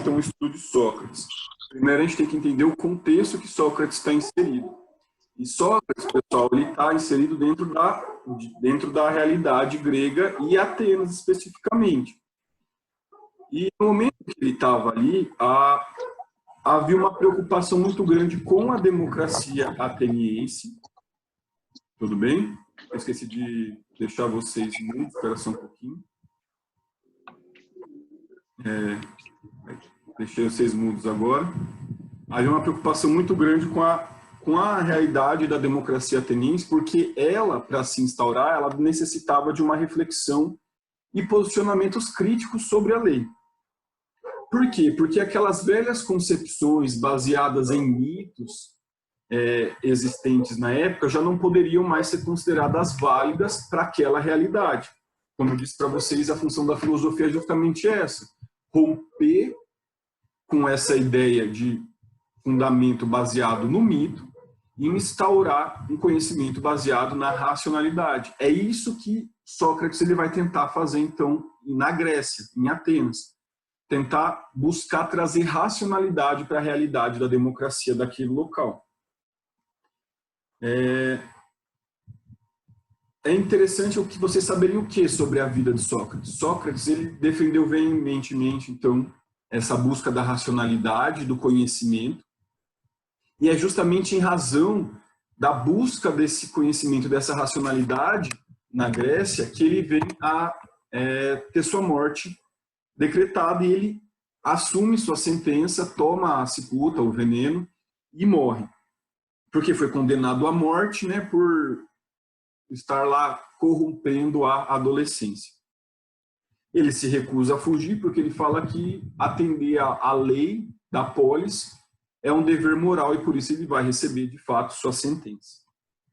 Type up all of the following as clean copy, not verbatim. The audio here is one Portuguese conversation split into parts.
então o estudo de Sócrates. Primeiro a gente tem que entender o contexto que Sócrates está inserido. E Sócrates, pessoal, ele está inserido dentro da realidade grega e Atenas especificamente. E no momento que ele estava ali, havia uma preocupação muito grande com a democracia ateniense. Tudo bem? Eu esqueci de deixar vocês mudos, espera só um pouquinho. Deixei vocês mudos agora. Havia uma preocupação muito grande com a realidade da democracia ateniense, porque ela, para se instaurar, ela necessitava de uma reflexão e posicionamentos críticos sobre a lei. Por quê? Porque aquelas velhas concepções baseadas em mitos existentes na época já não poderiam mais ser consideradas válidas para aquela realidade. Como eu disse para vocês, a função da filosofia é justamente essa: romper com essa ideia de fundamento baseado no mito e instaurar um conhecimento baseado na racionalidade. É isso que Sócrates ele vai tentar fazer, então, na Grécia, em Atenas. Tentar buscar trazer racionalidade para a realidade da democracia daquele local. É interessante o que vocês saberem o que sobre a vida de Sócrates. Sócrates ele defendeu veementemente, então, essa busca da racionalidade, do conhecimento, e é justamente em razão da busca desse conhecimento, dessa racionalidade na Grécia, que ele vem a ter sua morte decretada, e ele assume sua sentença, toma a cicuta, o veneno, e morre. Porque foi condenado à morte, né, por estar lá corrompendo a adolescência. Ele se recusa a fugir porque ele fala que atender à lei da polis é um dever moral e por isso ele vai receber, de fato, sua sentença.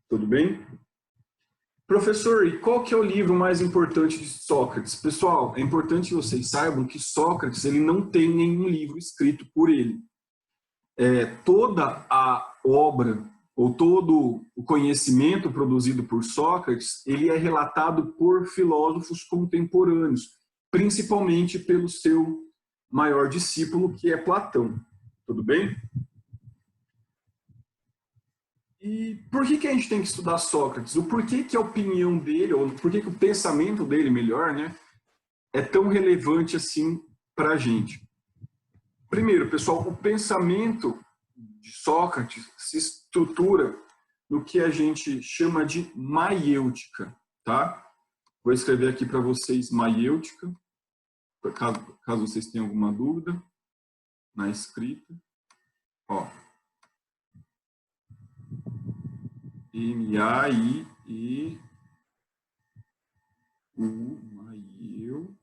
Tudo bem? Professor, e qual que é o livro mais importante de Sócrates? Pessoal, é importante que vocês saibam que Sócrates ele não tem nenhum livro escrito por ele. Toda a obra ou todo o conhecimento produzido por Sócrates, ele é relatado por filósofos contemporâneos, principalmente pelo seu maior discípulo, que é Platão. Tudo bem? E por que a gente tem que estudar Sócrates? O porquê que a opinião dele, ou por que o pensamento dele, melhor, né, é tão relevante assim para a gente? Primeiro, pessoal, o pensamento de Sócrates se estrutura no que a gente chama de maiêutica, tá? Vou escrever aqui para vocês maiêutica, caso vocês tenham alguma dúvida na escrita. Ó. M-A-I-E-U, maiêutica.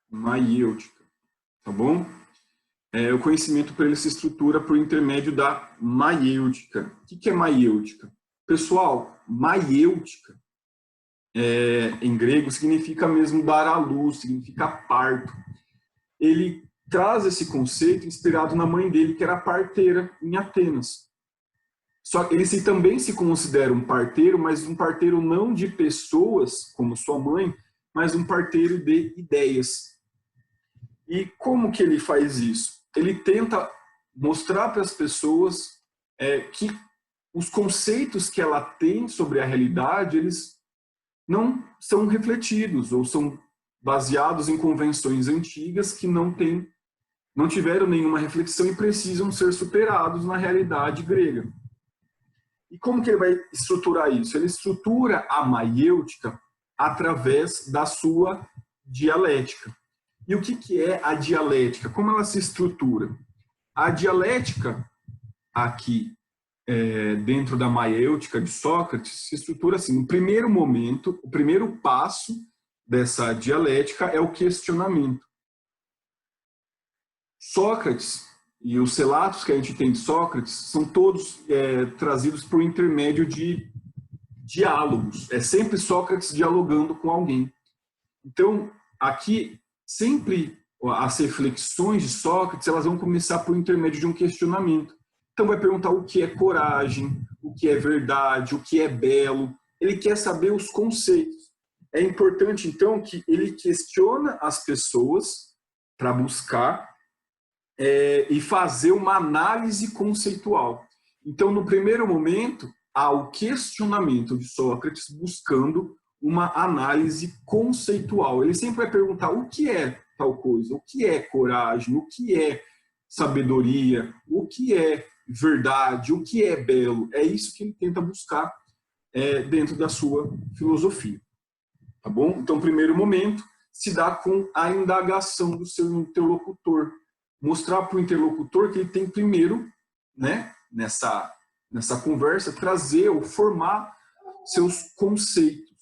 Maiêutica, tá bom? O conhecimento para ele se estrutura por intermédio da maiêutica. O que é maiêutica? Pessoal, maiêutica em grego significa mesmo dar à luz, significa parto. Ele traz esse conceito inspirado na mãe dele, que era parteira em Atenas. Só que ele também se considera um parteiro, mas um parteiro não de pessoas, como sua mãe, mas um parteiro de ideias. E como que ele faz isso? Ele tenta mostrar para as pessoas que os conceitos que ela tem sobre a realidade, eles não são refletidos ou são baseados em convenções antigas que não tiveram nenhuma reflexão e precisam ser superados na realidade grega. E como que ele vai estruturar isso? Ele estrutura a maiêutica através da sua dialética. E o que é a dialética? Como ela se estrutura? A dialética, aqui, dentro da maiêutica de Sócrates, se estrutura assim. No primeiro momento, o primeiro passo dessa dialética é o questionamento. Sócrates e os relatos que a gente tem de Sócrates são todos trazidos por intermédio de diálogos. É sempre Sócrates dialogando com alguém. Então, aqui, sempre as reflexões de Sócrates, elas vão começar por intermédio de um questionamento. Então vai perguntar o que é coragem, o que é verdade, o que é belo. Ele quer saber os conceitos. É importante, então, que ele questiona as pessoas para buscar e fazer uma análise conceitual. Então, no primeiro momento, há o questionamento de Sócrates buscando uma análise conceitual. Ele sempre vai perguntar o que é tal coisa, o que é coragem, o que é sabedoria, o que é verdade, o que é belo. É isso que ele tenta buscar dentro da sua filosofia. Tá bom? Então, primeiro momento, se dá com a indagação do seu interlocutor. Mostrar para o interlocutor que ele tem primeiro, né, nessa conversa, trazer ou formar seus conceitos.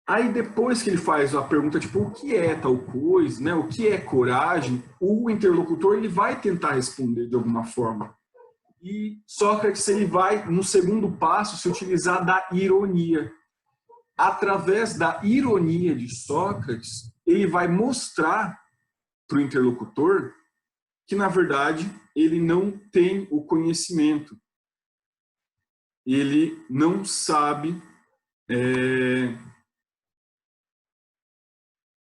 Aí depois que ele faz a pergunta, tipo, o que é tal coisa, né, o que é coragem, o interlocutor ele vai tentar responder de alguma forma. E Sócrates ele vai, no segundo passo, se utilizar da ironia. Através da ironia de Sócrates, ele vai mostrar para o interlocutor que, na verdade, ele não tem o conhecimento. Ele não sabe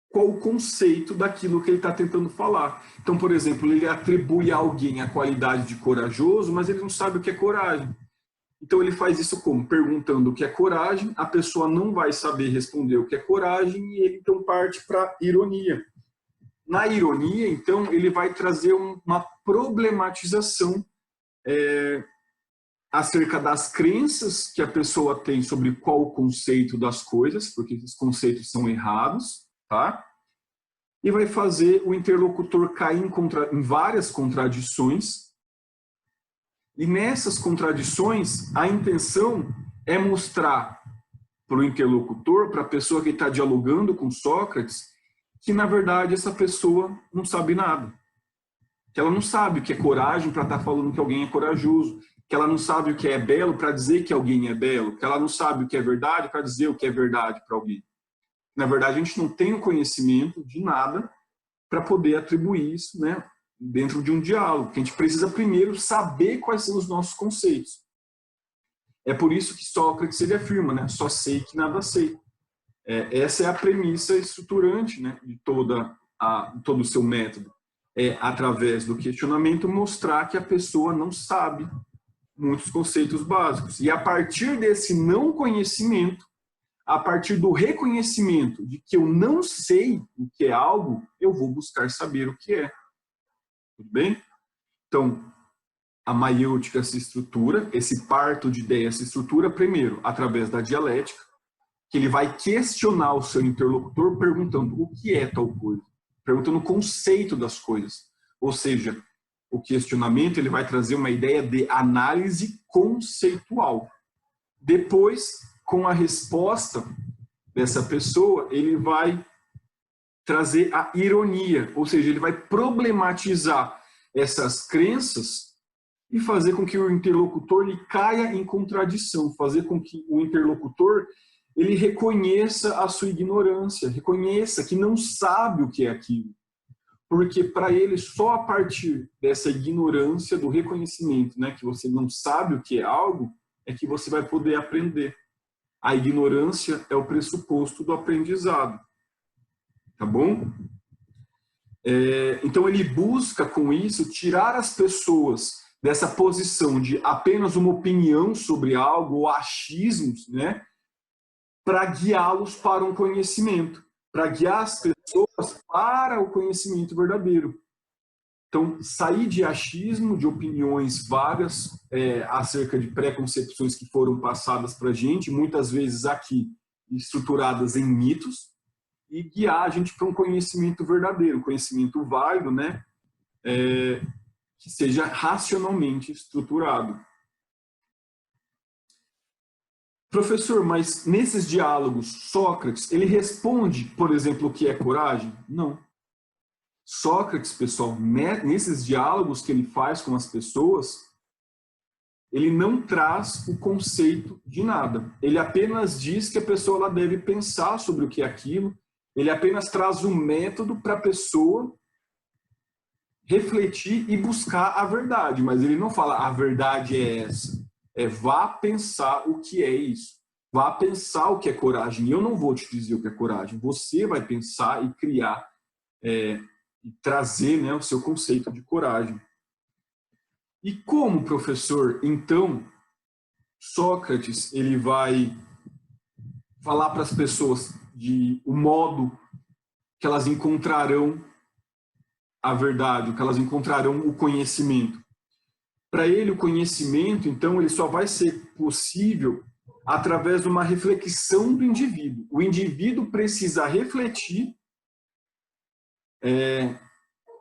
qual o conceito daquilo que ele está tentando falar. Então, por exemplo, ele atribui a alguém a qualidade de corajoso, mas ele não sabe o que é coragem. Então, ele faz isso como? Perguntando o que é coragem, a pessoa não vai saber responder o que é coragem e ele, então, parte para a ironia. Na ironia, então, ele vai trazer uma problematização acerca das crenças que a pessoa tem sobre qual o conceito das coisas, porque esses conceitos são errados, tá? E vai fazer o interlocutor cair em várias contradições. E nessas contradições, a intenção é mostrar para o interlocutor, para a pessoa que está dialogando com Sócrates, que, na verdade, essa pessoa não sabe nada. Que ela não sabe o que é coragem para estar falando que alguém é corajoso. Que ela não sabe o que é belo para dizer que alguém é belo. Que ela não sabe o que é verdade para dizer o que é verdade para alguém. Na verdade, a gente não tem o conhecimento de nada para poder atribuir isso, né, dentro de um diálogo. Que a gente precisa primeiro saber quais são os nossos conceitos. É por isso que Sócrates ele afirma, né, só sei que nada sei. Essa é a premissa estruturante, né, de todo o seu método. Através do questionamento, mostrar que a pessoa não sabe muitos conceitos básicos. E a partir desse não conhecimento, a partir do reconhecimento de que eu não sei o que é algo, eu vou buscar saber o que é. Tudo bem? Então, a maiêutica se estrutura, esse parto de ideias se estrutura primeiro através da dialética, que ele vai questionar o seu interlocutor perguntando o que é tal coisa, perguntando o conceito das coisas. Ou seja, o questionamento ele vai trazer uma ideia de análise conceitual. Depois, com a resposta dessa pessoa, ele vai trazer a ironia, ou seja, ele vai problematizar essas crenças e fazer com que o interlocutor ele caia em contradição, fazer com que o interlocutor ele reconheça a sua ignorância, reconheça que não sabe o que é aquilo. Porque para ele, só a partir dessa ignorância, do reconhecimento, né, que você não sabe o que é algo, é que você vai poder aprender. A ignorância é o pressuposto do aprendizado. Tá bom? Então ele busca com isso tirar as pessoas dessa posição de apenas uma opinião sobre algo, ou achismos, né, para guiá-los para um conhecimento, para guiar as pessoas para o conhecimento verdadeiro. Então, sair de achismo, de opiniões vagas acerca de preconcepções que foram passadas para a gente, muitas vezes aqui estruturadas em mitos, e guiar a gente para um conhecimento verdadeiro, conhecimento válido, né? Que seja racionalmente estruturado. Professor, mas nesses diálogos, Sócrates, ele responde, por exemplo, o que é coragem? Não. Sócrates, pessoal, nesses diálogos que ele faz com as pessoas, ele não traz o conceito de nada. Ele apenas diz que a pessoa ela deve pensar sobre o que é aquilo, ele apenas traz um método para a pessoa refletir e buscar a verdade, mas ele não fala a verdade é essa. É vá pensar o que é isso. Vá pensar o que é coragem. Eu não vou te dizer o que é coragem. Você vai pensar e criar e trazer, né, o seu conceito de coragem. E como, professor, então, Sócrates ele vai falar para as pessoas de o modo que elas encontrarão a verdade, que elas encontrarão o conhecimento. Para ele, o conhecimento, então, ele só vai ser possível através de uma reflexão do indivíduo. O indivíduo precisa refletir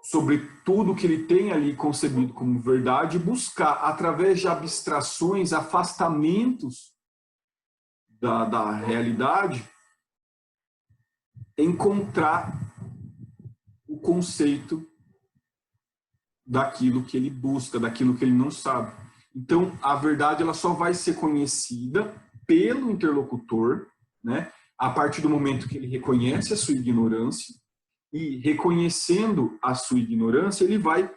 sobre tudo que ele tem ali concebido como verdade e buscar, através de abstrações, afastamentos da realidade, encontrar o conceito daquilo que ele busca, daquilo que ele não sabe. Então, a verdade ela só vai ser conhecida pelo interlocutor, né, a partir do momento que ele reconhece a sua ignorância, e reconhecendo a sua ignorância, ele vai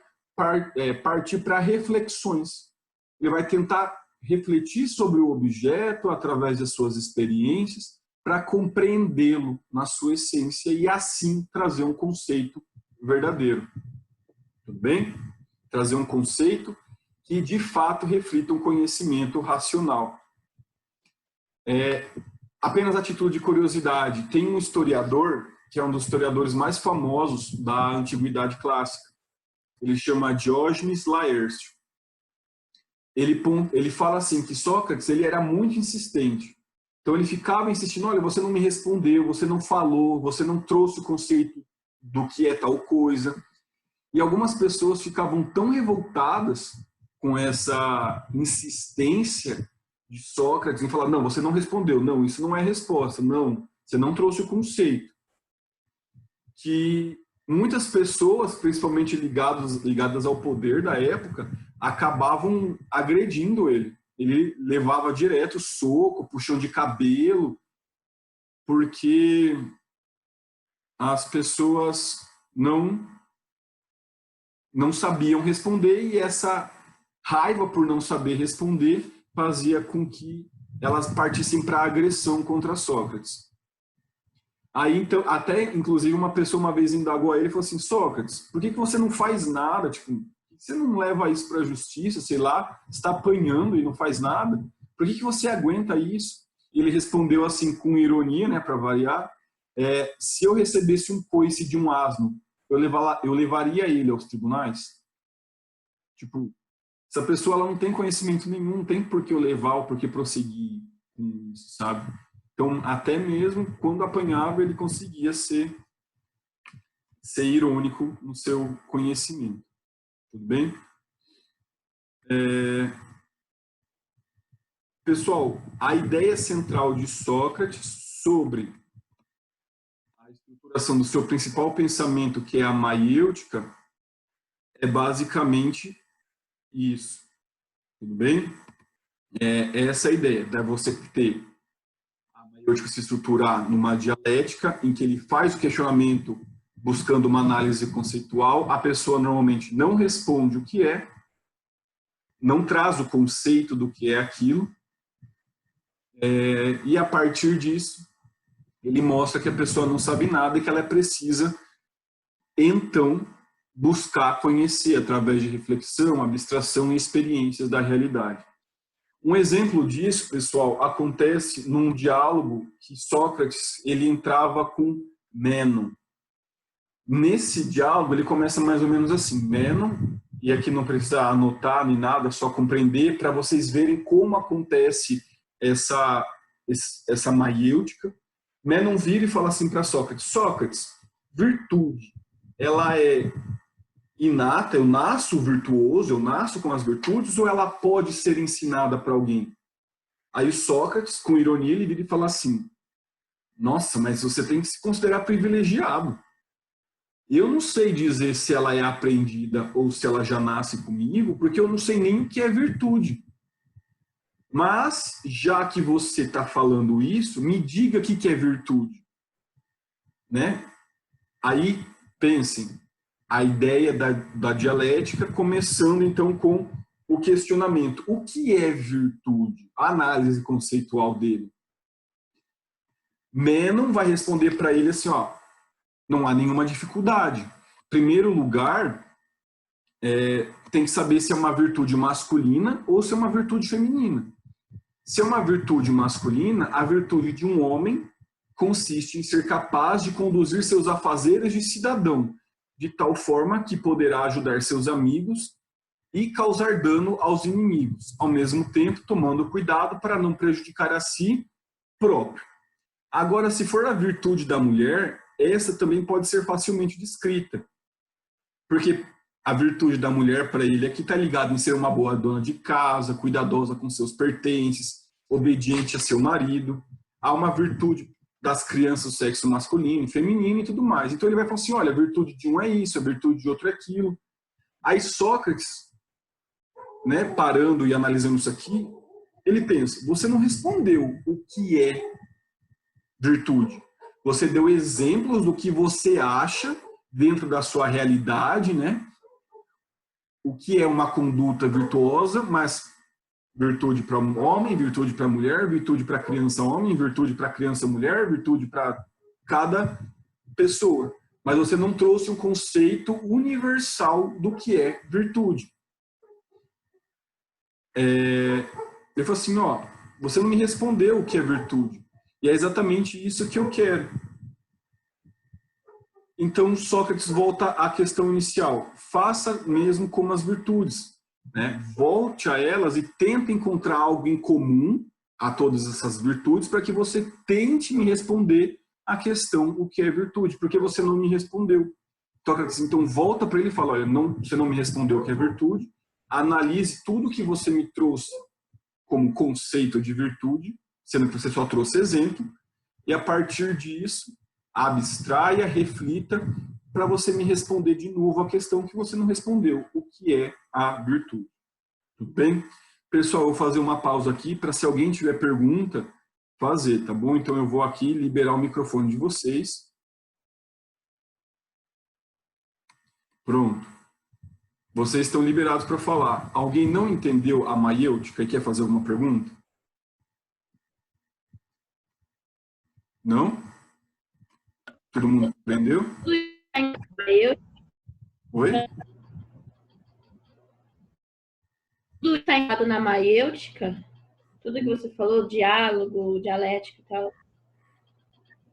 partir para reflexões. Ele vai tentar refletir sobre o objeto através das suas experiências para compreendê-lo na sua essência e assim trazer um conceito verdadeiro. Tudo bem? Trazer um conceito que de fato reflita um conhecimento racional. Apenas a título de curiosidade, tem um historiador que é um dos historiadores mais famosos da Antiguidade Clássica. Ele chama Diógenes Laércio. Ele fala assim que Sócrates ele era muito insistente. Então ele ficava insistindo, olha, você não me respondeu, você não falou, você não trouxe o conceito do que é tal coisa. E algumas pessoas ficavam tão revoltadas com essa insistência de Sócrates em falar, não, você não respondeu, não, isso não é resposta, não, você não trouxe o conceito. Que muitas pessoas, principalmente ligadas ao poder da época, acabavam agredindo ele. Ele levava direto soco, puxão de cabelo, porque as pessoas não sabiam responder e essa raiva por não saber responder fazia com que elas partissem para a agressão contra Sócrates. Aí, então, até, inclusive, uma pessoa uma vez indagou a ele e falou assim, Sócrates, por que você não faz nada? Tipo, você não leva isso para a justiça, sei lá, está apanhando e não faz nada? Por que você aguenta isso? E ele respondeu assim, com ironia, né, para variar, se eu recebesse um coice de um asno, eu levaria ele aos tribunais? Tipo, essa pessoa ela não tem conhecimento nenhum, não tem por que eu levar ou por que prosseguir com isso, sabe? Então, até mesmo quando apanhava, ele conseguia ser irônico no seu conhecimento. Tudo bem? Pessoal, a ideia central de Sócrates sobre a estruturação do seu principal pensamento, que é a maiêutica, é basicamente isso. Tudo bem? Essa é a ideia, né? Você ter a maiêutica se estruturar numa dialética em que ele faz o questionamento buscando uma análise conceitual, a pessoa normalmente não responde o que é, não traz o conceito do que é aquilo, e a partir disso ele mostra que a pessoa não sabe nada e que ela precisa então buscar conhecer através de reflexão, abstração e experiências da realidade. Um exemplo disso, pessoal, acontece num diálogo que Sócrates ele entrava com Mênon. Nesse diálogo ele começa mais ou menos assim, Mênon, e aqui não precisa anotar nem nada, só compreender para vocês verem como acontece essa maiêutica. Mênon vira e fala assim para Sócrates, Sócrates, virtude, ela é inata, eu nasço virtuoso, eu nasço com as virtudes, ou ela pode ser ensinada para alguém? Aí Sócrates, com ironia, ele vira e fala assim, nossa, mas você tem que se considerar privilegiado. Eu não sei dizer se ela é aprendida ou se ela já nasce comigo, porque eu não sei nem o que é virtude. Mas, já que você está falando isso, me diga o que é virtude. Né? Aí, pensem, a ideia da dialética, começando então com o questionamento. O que é virtude? A análise conceitual dele. Menon vai responder para ele assim, ó, não há nenhuma dificuldade. Em primeiro lugar, tem que saber se é uma virtude masculina ou se é uma virtude feminina. Se é uma virtude masculina, a virtude de um homem consiste em ser capaz de conduzir seus afazeres de cidadão, de tal forma que poderá ajudar seus amigos e causar dano aos inimigos, ao mesmo tempo tomando cuidado para não prejudicar a si próprio. Agora, se for a virtude da mulher, essa também pode ser facilmente descrita, porque a virtude da mulher para ele aqui está ligada em ser uma boa dona de casa, cuidadosa com seus pertences, obediente a seu marido. Há uma virtude das crianças do sexo masculino, feminino e tudo mais. Então ele vai falar assim, olha, a virtude de um é isso, a virtude de outro é aquilo. Aí Sócrates, né, parando e analisando isso aqui, ele pensa, você não respondeu o que é virtude. Você deu exemplos do que você acha dentro da sua realidade, né? O que é uma conduta virtuosa, mas virtude para homem, virtude para mulher, virtude para criança homem, virtude para criança mulher, virtude para cada pessoa. Mas você não trouxe um conceito universal do que é virtude. Ele falou assim, ó, você não me respondeu o que é virtude. E é exatamente isso que eu quero. Então, Sócrates volta à questão inicial. Faça mesmo como as virtudes, né? Volte a elas e tente encontrar algo em comum a todas essas virtudes para que você tente me responder a questão o que é virtude, porque você não me respondeu. Sócrates, então, volta para ele e fala, olha, você não me respondeu o que é virtude, analise tudo que você me trouxe como conceito de virtude, sendo que você só trouxe exemplo, e a partir disso, abstraia, reflita, para você me responder de novo a questão que você não respondeu, o que é a virtude. Tudo bem? Pessoal, eu vou fazer uma pausa aqui para, se alguém tiver pergunta, fazer, tá bom? Então eu vou aqui liberar o microfone de vocês. Pronto. Vocês estão liberados para falar. Alguém não entendeu a maiêutica e quer fazer alguma pergunta? Não? Todo mundo entendeu? Oi? Tudo está enquadrado na maiêutica? Tudo que você falou, diálogo, dialética e tal?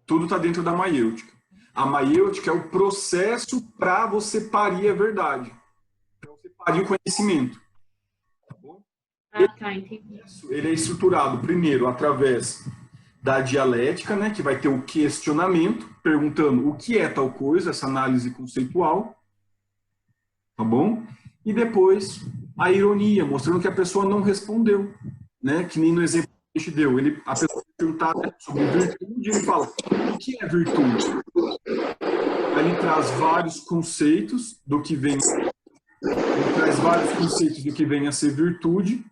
Tudo está dentro da maiêutica. A maiêutica é o processo para você parir a verdade. Para você parir o conhecimento. Tá bom? Tá, entendi. Ele é estruturado, primeiro, através da dialética, né, que vai ter o questionamento, perguntando o que é tal coisa, essa análise conceitual, tá bom? E depois a ironia, mostrando que a pessoa não respondeu, né, que nem no exemplo que a gente deu. A pessoa perguntada sobre virtude, ele fala, o que é virtude? Aí ele traz vários conceitos do que vem, a ser virtude,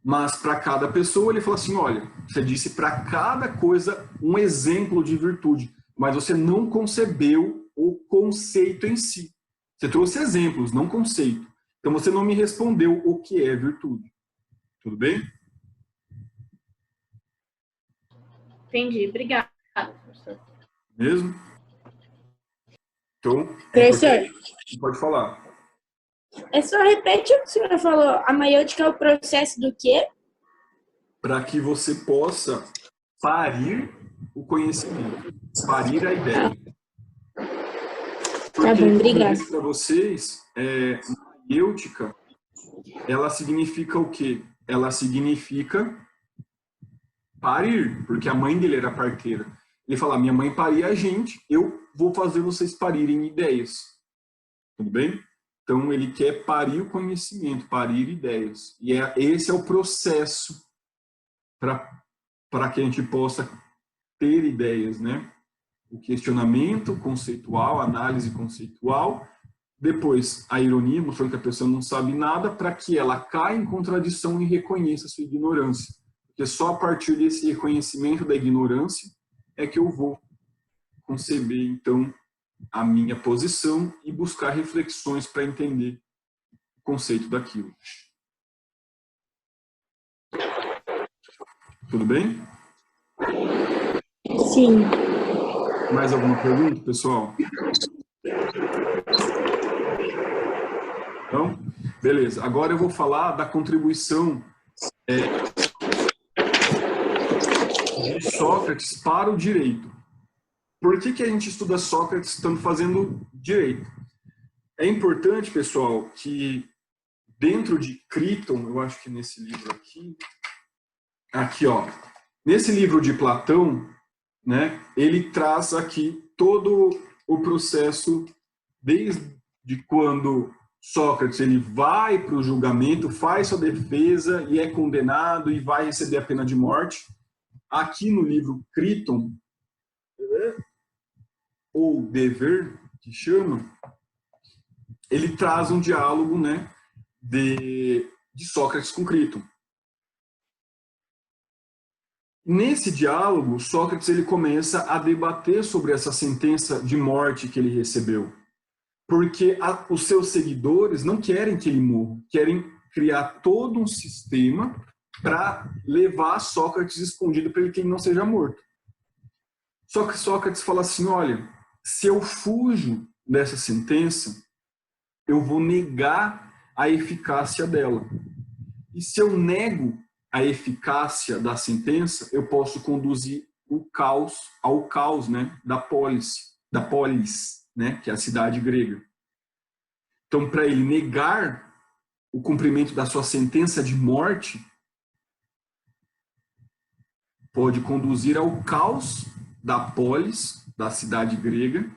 mas para cada pessoa ele fala assim, olha, você disse para cada coisa um exemplo de virtude, mas você não concebeu o conceito em si. Você trouxe exemplos, não conceito. Então você não me respondeu o que é virtude. Tudo bem? Entendi, obrigada, professor. Mesmo? Então, Professor, pode falar. só repete o que o senhor falou. A maiêutica é o processo do quê? Para que você possa parir o conhecimento, parir a ideia. Tá bom, obrigado. Para vocês, maiêutica, ela significa o quê? Ela significa parir, porque a mãe dele era parteira. Ele fala, minha mãe paria a gente, eu vou fazer vocês parirem ideias. Tudo bem? Então, ele quer parir o conhecimento, parir ideias. E esse é o processo para que a gente possa ter ideias, né? O questionamento conceitual, a análise conceitual, depois a ironia, mostrando que a pessoa não sabe nada, para que ela caia em contradição e reconheça a sua ignorância. Porque só a partir desse reconhecimento da ignorância é que eu vou conceber, então, a minha posição e buscar reflexões para entender o conceito daquilo. Tudo bem? Sim. Mais alguma pergunta, pessoal? Então, beleza. Agora eu vou falar da contribuição de Sócrates para o direito. Por que a gente estuda Sócrates estando fazendo direito? É importante, pessoal, que dentro de Críton, eu acho que nesse livro aqui, ó, nesse livro de Platão, né, ele traz aqui todo o processo desde quando Sócrates ele vai para o julgamento, faz sua defesa e é condenado e vai receber a pena de morte. Aqui no livro Críton, ou Dever, que chama, ele traz um diálogo, né, de Sócrates com Críton. Nesse diálogo, Sócrates ele começa a debater sobre essa sentença de morte que ele recebeu. Porque os seus seguidores não querem que ele morra, querem criar todo um sistema para levar Sócrates escondido para que ele não seja morto. Só que Sócrates fala assim, olha, se eu fujo dessa sentença, eu vou negar a eficácia dela. E se eu nego a eficácia da sentença, eu posso conduzir o caos ao caos, né, da polis, né, que é a cidade grega. Então, para ele negar o cumprimento da sua sentença de morte, pode conduzir ao caos da polis, da cidade grega,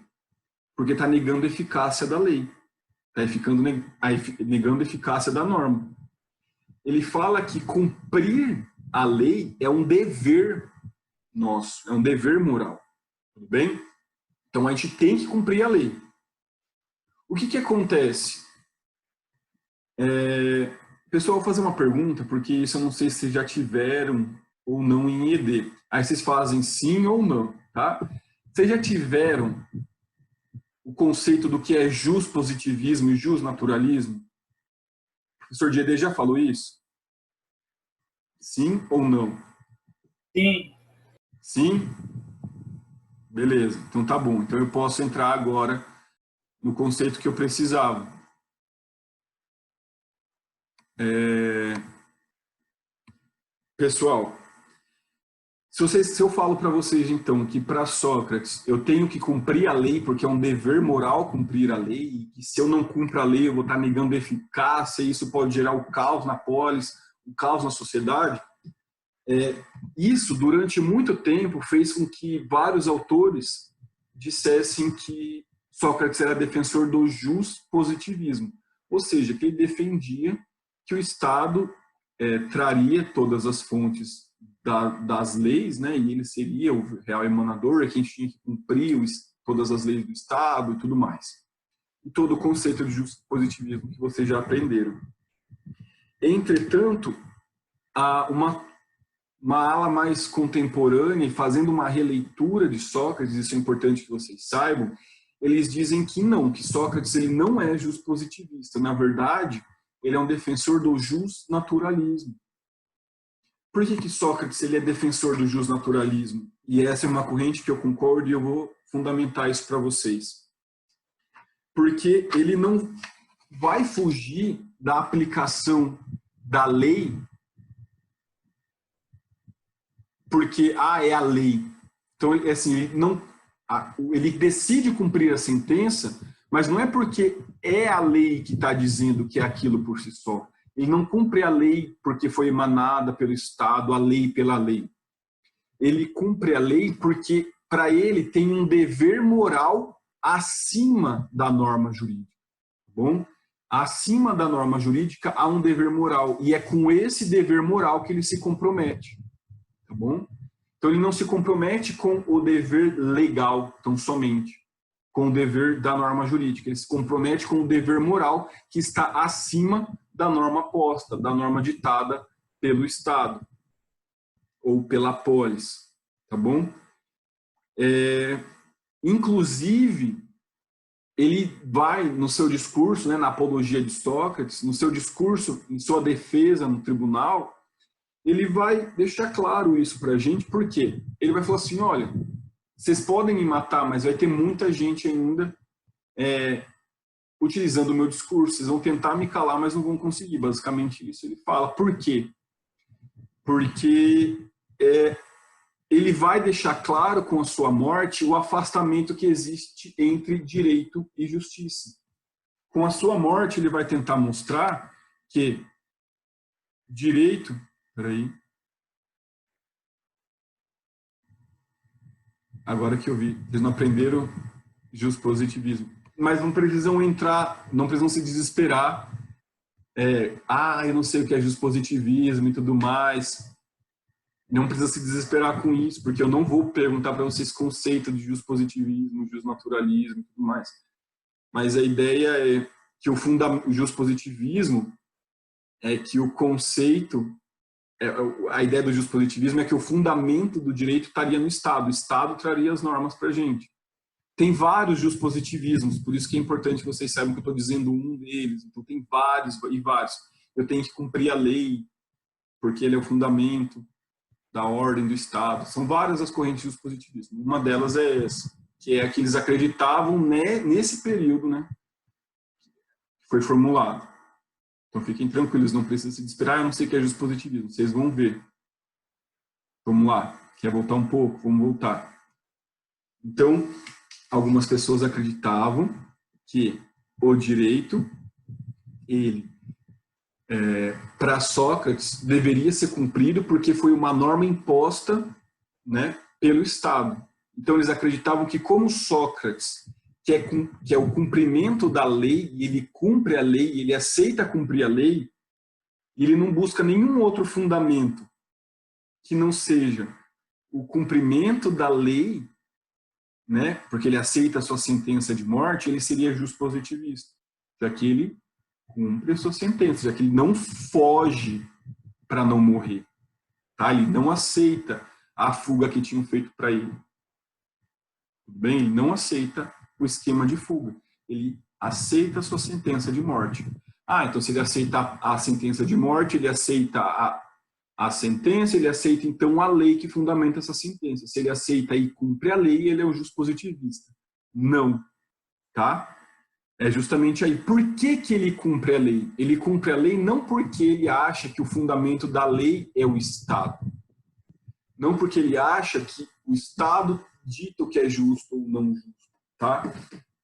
porque está negando a eficácia da lei, está negando a eficácia da norma. Ele fala que cumprir a lei é um dever nosso, é um dever moral. Tudo bem? Então, a gente tem que cumprir a lei. O que acontece? Pessoal, vou fazer uma pergunta, porque isso eu não sei se vocês já tiveram ou não em ED. Aí vocês fazem sim ou não, tá? Vocês já tiveram o conceito do que é positivismo e naturalismo? O professor de ED já falou isso? Sim ou não? Sim. Sim? Beleza, então tá bom. Então eu posso entrar agora no conceito que eu precisava. Pessoal, se eu falo para vocês então que para Sócrates eu tenho que cumprir a lei porque é um dever moral cumprir a lei e que se eu não cumpro a lei eu vou estar negando a eficácia e isso pode gerar o caos na polis, o caos na sociedade, isso durante muito tempo fez com que vários autores dissessem que Sócrates era defensor do positivismo, ou seja, que ele defendia que o Estado traria todas as fontes das leis, né, e ele seria o real emanador, que a gente tinha que cumprir todas as leis do Estado e tudo mais. E todo o conceito de positivismo que vocês já aprenderam. Entretanto, uma ala mais contemporânea, fazendo uma releitura de Sócrates, isso é importante que vocês saibam, eles dizem que não, que Sócrates ele não é positivista. Na verdade, ele é um defensor do naturalismo. Por que Sócrates ele é defensor do naturalismo? E essa é uma corrente que eu concordo e eu vou fundamentar isso para vocês. Porque ele não vai fugir da aplicação da lei porque é a lei. Então, assim, ele decide cumprir a sentença, mas não é porque é a lei que está dizendo que é aquilo por si só. Ele não cumpre a lei porque foi emanada pelo Estado, a lei pela lei. Ele cumpre a lei porque, para ele, tem um dever moral acima da norma jurídica. Tá bom? Acima da norma jurídica há um dever moral. E é com esse dever moral que ele se compromete. Tá bom? Então, ele não se compromete com o dever legal, tão somente, com o dever da norma jurídica. Ele se compromete com o dever moral que está acima da norma posta, da norma ditada pelo Estado ou pela polis, tá bom? Inclusive, ele vai, no seu discurso, né, na apologia de Sócrates, no seu discurso, em sua defesa no tribunal, ele vai deixar claro isso para a gente, porque ele vai falar assim, olha, vocês podem me matar, mas vai ter muita gente ainda utilizando o meu discurso, vocês vão tentar me calar, mas não vão conseguir, basicamente isso ele fala. Por quê? Porque ele vai deixar claro com a sua morte o afastamento que existe entre direito e justiça. Com a sua morte, ele vai tentar mostrar que direito... Peraí. Agora que eu vi, eles não aprenderam positivismo. Mas não precisam entrar, não precisam se desesperar. Eu não sei o que é positivismo e tudo mais. Não precisa se desesperar com isso, porque eu não vou perguntar para vocês conceito de positivismo, naturalismo e tudo mais. Mas a ideia é que o positivismo é que o conceito, a ideia do positivismo é que o fundamento do direito estaria no Estado. O Estado traria as normas para a gente. Tem vários positivismos, por isso que é importante que vocês saibam que eu estou dizendo um deles. Então tem vários e vários. Eu tenho que cumprir a lei, porque ele é o fundamento da ordem do Estado. São várias as correntes do positivismo. Uma delas é essa, que é a que eles acreditavam nesse período, né, que foi formulado. Então fiquem tranquilos, não precisa se desesperar, eu não sei o que é positivismo, vocês vão ver. Vamos lá, quer voltar um pouco? Vamos voltar. Então, algumas pessoas acreditavam que o direito, ele, para Sócrates, deveria ser cumprido porque foi uma norma imposta, né, pelo Estado. Então, eles acreditavam que como Sócrates, que é o cumprimento da lei, e ele cumpre a lei, ele aceita cumprir a lei, e ele não busca nenhum outro fundamento que não seja o cumprimento da lei, né, porque ele aceita a sua sentença de morte, ele seria positivista, já que ele cumpre a sua sentença, já que ele não foge para não morrer, tá? Ele não aceita a fuga que tinham feito para ele. Tudo bem? Ele não aceita o esquema de fuga. Ele aceita a sua sentença de morte. Então se ele aceita a sentença de morte, ele aceita a sentença, ele aceita então a lei que fundamenta essa sentença. Se ele aceita e cumpre a lei, ele é um positivista. Não, tá? É justamente aí. Por que ele cumpre a lei? Ele cumpre a lei não porque ele acha que o fundamento da lei é o Estado. Não porque ele acha que o Estado dita o que é justo ou não justo, tá?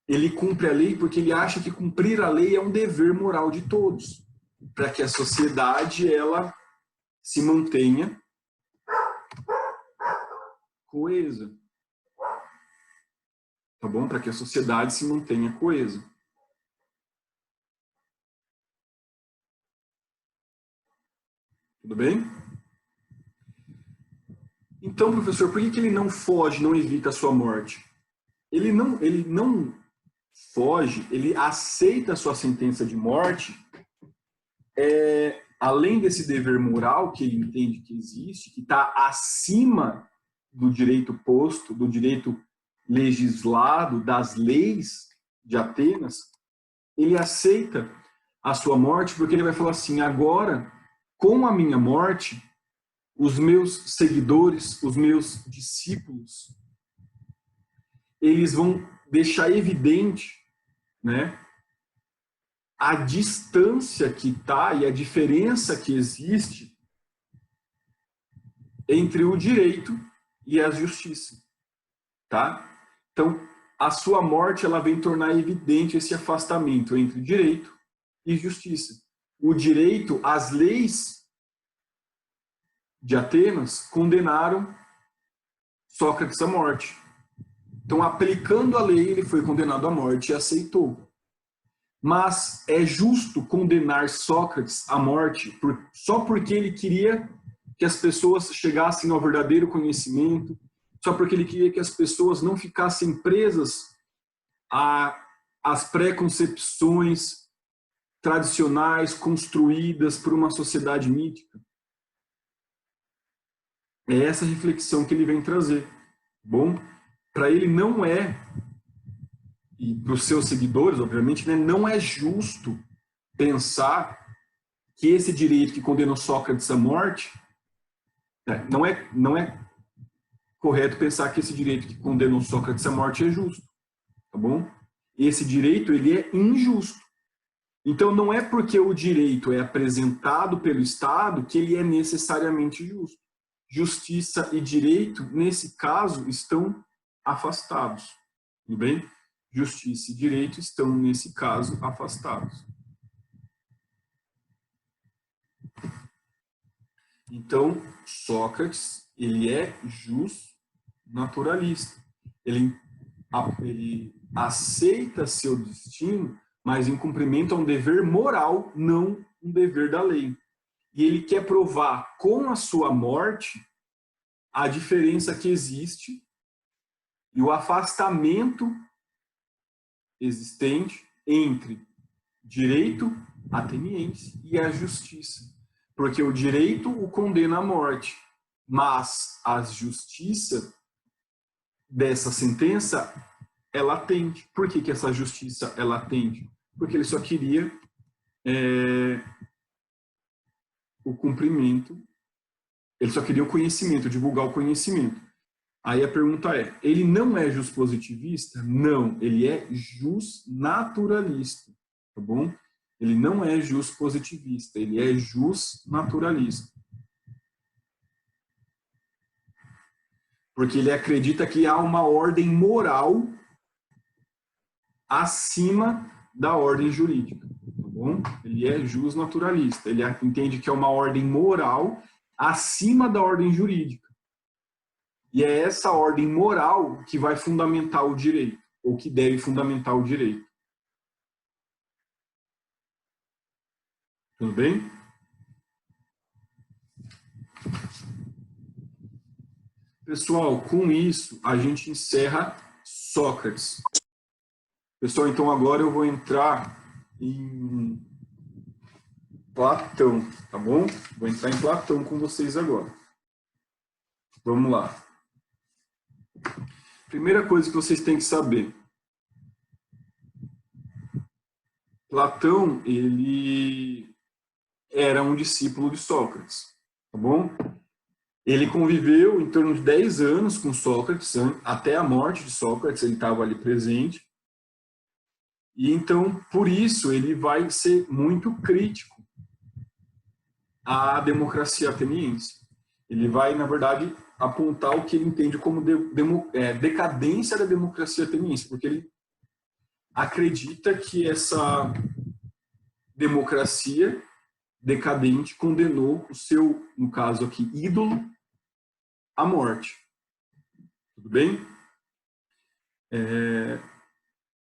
Ele cumpre a lei porque ele acha que cumprir a lei é um dever moral de todos, para que a sociedade ela se mantenha coesa. Tá bom? Para que a sociedade se mantenha coesa. Tudo bem? Então, professor, por que ele não foge, não evita a sua morte? Ele não foge, ele aceita a sua sentença de morte, além desse dever moral que ele entende que existe, que está acima do direito posto, do direito legislado, das leis de Atenas, ele aceita a sua morte porque ele vai falar assim, agora, com a minha morte, os meus seguidores, os meus discípulos, eles vão deixar evidente, né, a distância que está e a diferença que existe entre o direito e a justiça, tá? Então, a sua morte ela vem tornar evidente esse afastamento entre direito e justiça. O direito, as leis de Atenas condenaram Sócrates à morte. Então, aplicando a lei, ele foi condenado à morte e aceitou. Mas é justo condenar Sócrates à morte só porque ele queria que as pessoas chegassem ao verdadeiro conhecimento, só porque ele queria que as pessoas não ficassem presas às preconcepções tradicionais construídas por uma sociedade mítica. É essa reflexão que ele vem trazer. Bom, para ele não é e para os seus seguidores, obviamente, né, não é justo pensar que esse direito que condenou Sócrates à morte, né, não é correto pensar que esse direito que condenou Sócrates à morte é justo, tá bom? Esse direito, ele é injusto. Então, não é porque o direito é apresentado pelo Estado que ele é necessariamente justo. Justiça e direito, nesse caso, estão afastados, tudo bem? Justiça e direito estão, nesse caso, afastados. Então, Sócrates, ele é justnaturalista. Ele aceita seu destino, mas em cumprimento a um dever moral, não um dever da lei. E ele quer provar com a sua morte a diferença que existe e o afastamento existente entre direito ateniense e a justiça. Porque o direito o condena à morte, mas a justiça dessa sentença é latente. Por que essa justiça é latente? Porque ele só queria o cumprimento, ele só queria o conhecimento, divulgar o conhecimento. Aí a pergunta é, ele não é justpositivista? Não, ele é justnaturalista, tá bom? Ele não é justpositivista, ele é justnaturalista. Porque ele acredita que há uma ordem moral acima da ordem jurídica, tá bom? Ele é justnaturalista, ele entende que é uma ordem moral acima da ordem jurídica. E é essa ordem moral que vai fundamentar o direito, ou que deve fundamentar o direito. Tudo bem? Pessoal, com isso, a gente encerra Sócrates. Pessoal, então agora eu vou entrar em Platão, tá bom? Vou entrar em Platão com vocês agora. Vamos lá. Primeira coisa que vocês têm que saber. Platão, ele era um discípulo de Sócrates, tá bom? Ele conviveu em torno de 10 anos com Sócrates, até a morte de Sócrates, ele estava ali presente. E então, por isso, ele vai ser muito crítico à democracia ateniense. Ele vai, na verdade, apontar o que ele entende como decadência da democracia ateniense, porque ele acredita que essa democracia decadente condenou o seu, no caso aqui, ídolo, à morte. Tudo bem?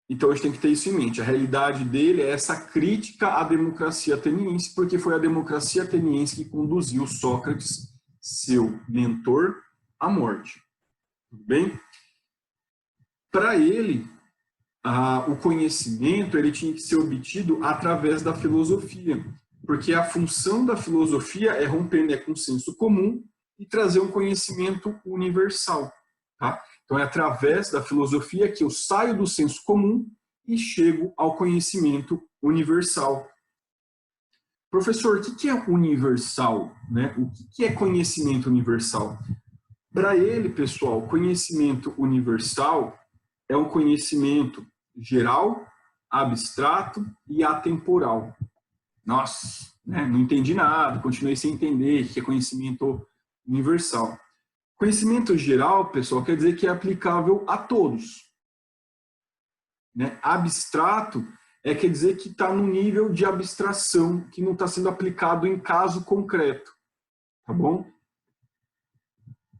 Então a gente tem que ter isso em mente. A realidade dele é essa crítica à democracia ateniense, porque foi a democracia ateniense que conduziu Sócrates, seu mentor, à morte. Tudo bem? Para ele, o conhecimento ele tinha que ser obtido através da filosofia, porque a função da filosofia é romper com o senso comum e trazer um conhecimento universal. Tá? Então é através da filosofia que eu saio do senso comum e chego ao conhecimento universal. Professor, o que é universal, né? O que é conhecimento universal? Para ele, pessoal, conhecimento universal é um conhecimento geral, abstrato e atemporal. Nossa, né? Não entendi nada, continuei sem entender o que é conhecimento universal. Conhecimento geral, pessoal, quer dizer que é aplicável a todos. Né? Abstrato quer dizer que está no nível de abstração, que não está sendo aplicado em caso concreto. Tá bom?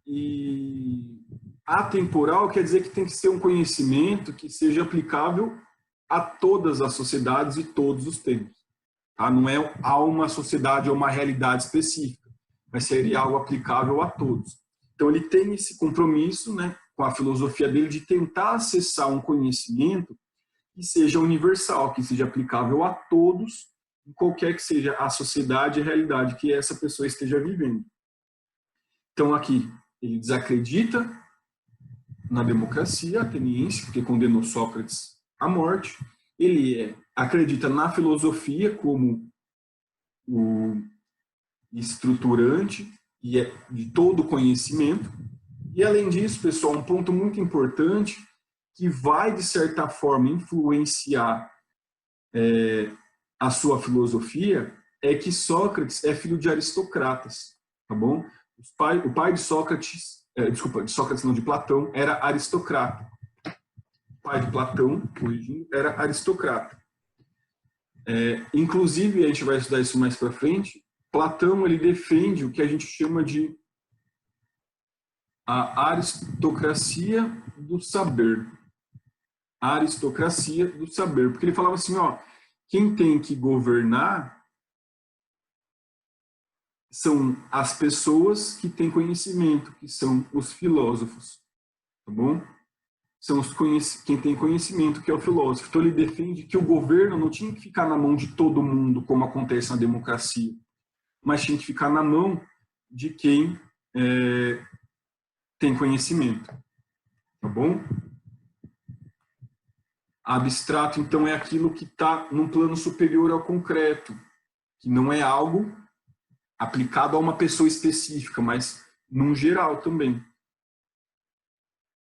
E atemporal quer dizer que tem que ser um conhecimento que seja aplicável a todas as sociedades e todos os tempos. Tá? Não é a uma sociedade ou uma realidade específica, mas seria algo aplicável a todos. Então ele tem esse compromisso, né, com a filosofia dele de tentar acessar um conhecimento que seja universal, que seja aplicável a todos, em qualquer que seja a sociedade e a realidade que essa pessoa esteja vivendo. Então aqui ele desacredita na democracia ateniense, porque condenou Sócrates a morte. Ele acredita na filosofia como o estruturante e de todo conhecimento. E, além disso, pessoal, um ponto muito importante que vai, de certa forma, influenciar a sua filosofia é que Sócrates é filho de aristocratas, tá bom? O pai de Sócrates, de Sócrates não, de Platão, era aristocrata. O pai de Platão, corrigindo, era aristocrata. Inclusive, a gente vai estudar isso mais para frente, Platão ele defende o que a gente chama de a aristocracia do saber. A aristocracia do saber. Porque ele falava assim, ó, quem tem que governar são as pessoas que têm conhecimento, que são os filósofos, tá bom? São quem tem conhecimento, que é o filósofo. Então ele defende que o governo não tinha que ficar na mão de todo mundo, como acontece na democracia, mas tinha que ficar na mão de quem tem conhecimento, tá bom? Abstrato, então, é aquilo que está num plano superior ao concreto, que não é algo aplicado a uma pessoa específica, mas num geral também.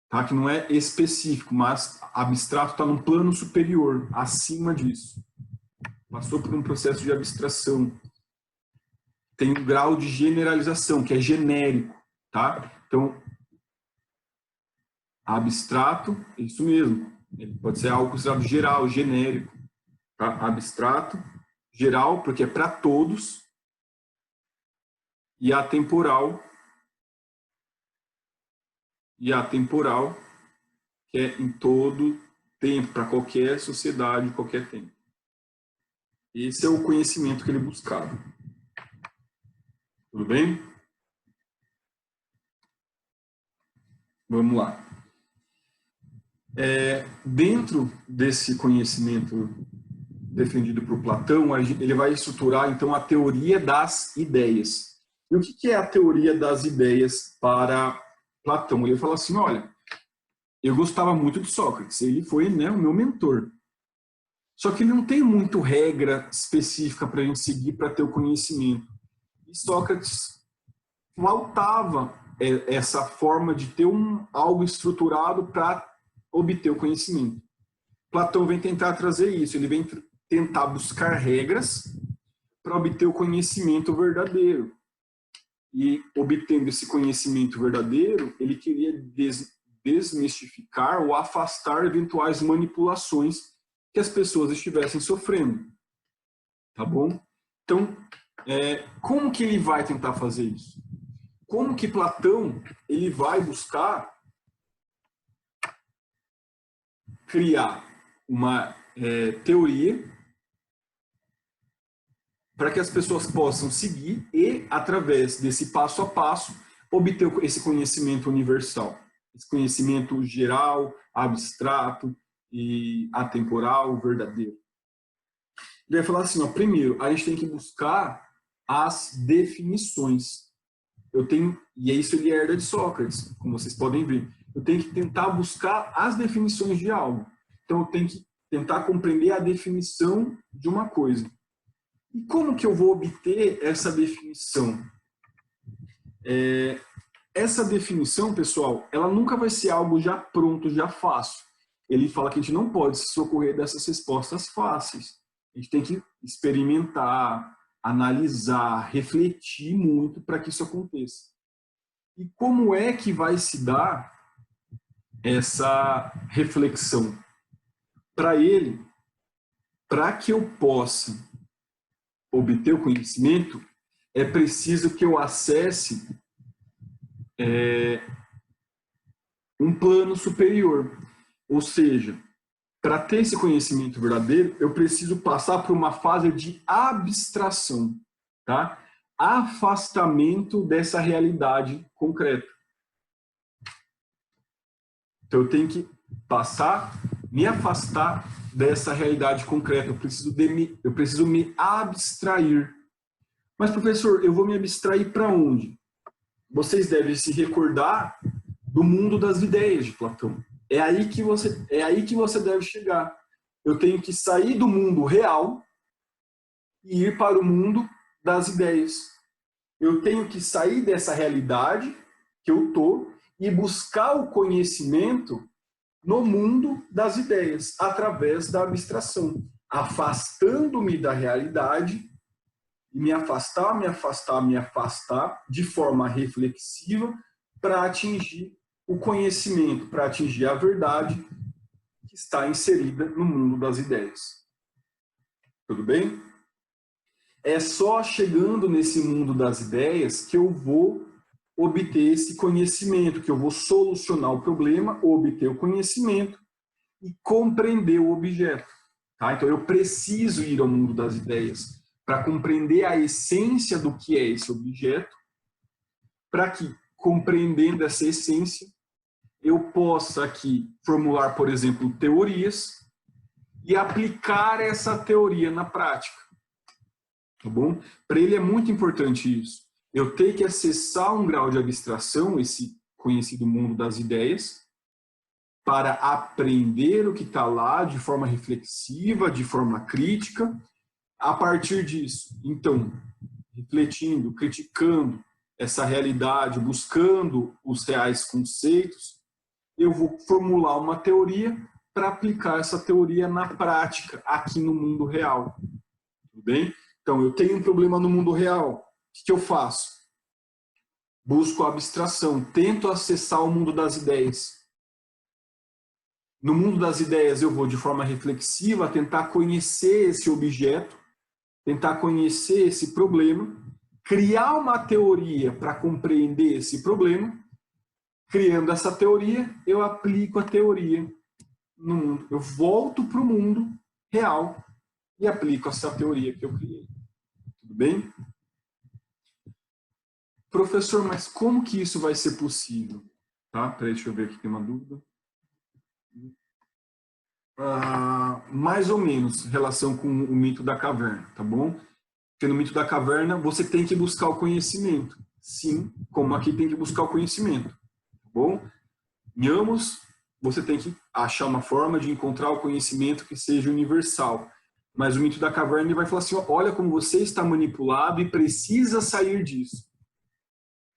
Tá? Que não é específico, mas abstrato está num plano superior, acima disso. Passou por um processo de abstração. Tem um grau de generalização, que é genérico. Tá? Então, abstrato, é isso mesmo. Ele pode ser algo considerado geral, genérico. Tá? Abstrato, geral, porque é para todos. E atemporal, que é em todo tempo, para qualquer sociedade, qualquer tempo. Esse é o conhecimento que ele buscava. Tudo bem? Vamos lá. Dentro desse conhecimento defendido por Platão, ele vai estruturar, então, a teoria das ideias. E o que é a teoria das ideias para Platão? Ele fala assim, olha, eu gostava muito de Sócrates, ele foi, né, o meu mentor. Só que ele não tem muito regra específica para a gente seguir para ter o conhecimento. E Sócrates faltava essa forma de ter algo estruturado para obter o conhecimento. Platão vem tentar trazer isso, ele vem tentar buscar regras para obter o conhecimento verdadeiro. E, obtendo esse conhecimento verdadeiro, ele queria desmistificar ou afastar eventuais manipulações que as pessoas estivessem sofrendo. Tá bom? Então, como que ele vai tentar fazer isso? Como que Platão ele vai buscar criar uma teoria para que as pessoas possam seguir e, através desse passo a passo, obter esse conhecimento universal, esse conhecimento geral, abstrato e atemporal, verdadeiro. Ele vai falar assim, ó, primeiro, a gente tem que buscar as definições. E isso ele herda de Sócrates, como vocês podem ver. Eu tenho que tentar buscar as definições de algo. Então, eu tenho que tentar compreender a definição de uma coisa. E como que eu vou obter essa definição? Essa definição, pessoal, ela nunca vai ser algo já pronto, já fácil. Ele fala que a gente não pode se socorrer dessas respostas fáceis. A gente tem que experimentar, analisar, refletir muito para que isso aconteça. E como é que vai se dar essa reflexão? Para que eu possa obter o conhecimento, é preciso que eu acesse um plano superior. Ou seja, para ter esse conhecimento verdadeiro, eu preciso passar por uma fase de abstração, tá? Afastamento dessa realidade concreta. Então eu tenho que me afastar dessa realidade concreta. Eu preciso me abstrair. Mas, professor, eu vou me abstrair para onde? Vocês devem se recordar do mundo das ideias de Platão. É aí que você deve chegar. Eu tenho que sair do mundo real e ir para o mundo das ideias. Eu tenho que sair dessa realidade que eu estou e buscar o conhecimento no mundo das ideias, através da abstração, afastando-me da realidade, e me afastar de forma reflexiva para atingir o conhecimento, para atingir a verdade que está inserida no mundo das ideias. Tudo bem? É só chegando nesse mundo das ideias que eu vou obter esse conhecimento, que eu vou solucionar o problema, obter o conhecimento e compreender o objeto. Tá? Então eu preciso ir ao mundo das ideias para compreender a essência do que é esse objeto, para que, compreendendo essa essência, eu possa aqui formular, por exemplo, teorias e aplicar essa teoria na prática. Tá bom? Para ele é muito importante isso. Eu tenho que acessar um grau de abstração, esse conhecido mundo das ideias, para aprender o que está lá de forma reflexiva, de forma crítica. A partir disso, então, refletindo, criticando essa realidade, buscando os reais conceitos, eu vou formular uma teoria para aplicar essa teoria na prática, aqui no mundo real. Tudo bem? Então, eu tenho um problema no mundo real. O que eu faço? Busco a abstração, tento acessar o mundo das ideias. No mundo das ideias, eu vou de forma reflexiva tentar conhecer esse objeto, tentar conhecer esse problema, criar uma teoria para compreender esse problema. Criando essa teoria, eu aplico a teoria no mundo. Eu volto para o mundo real e aplico essa teoria que eu criei. Tudo bem? Professor, mas como que isso vai ser possível? Tá? Peraí, deixa eu ver aqui, tem uma dúvida. Mais ou menos em relação com o mito da caverna, tá bom? Porque no mito da caverna você tem que buscar o conhecimento. Sim, como aqui tem que buscar o conhecimento. Tá bom? Em ambos, você tem que achar uma forma de encontrar o conhecimento que seja universal. Mas o mito da caverna ele vai falar assim, olha como você está manipulado e precisa sair disso.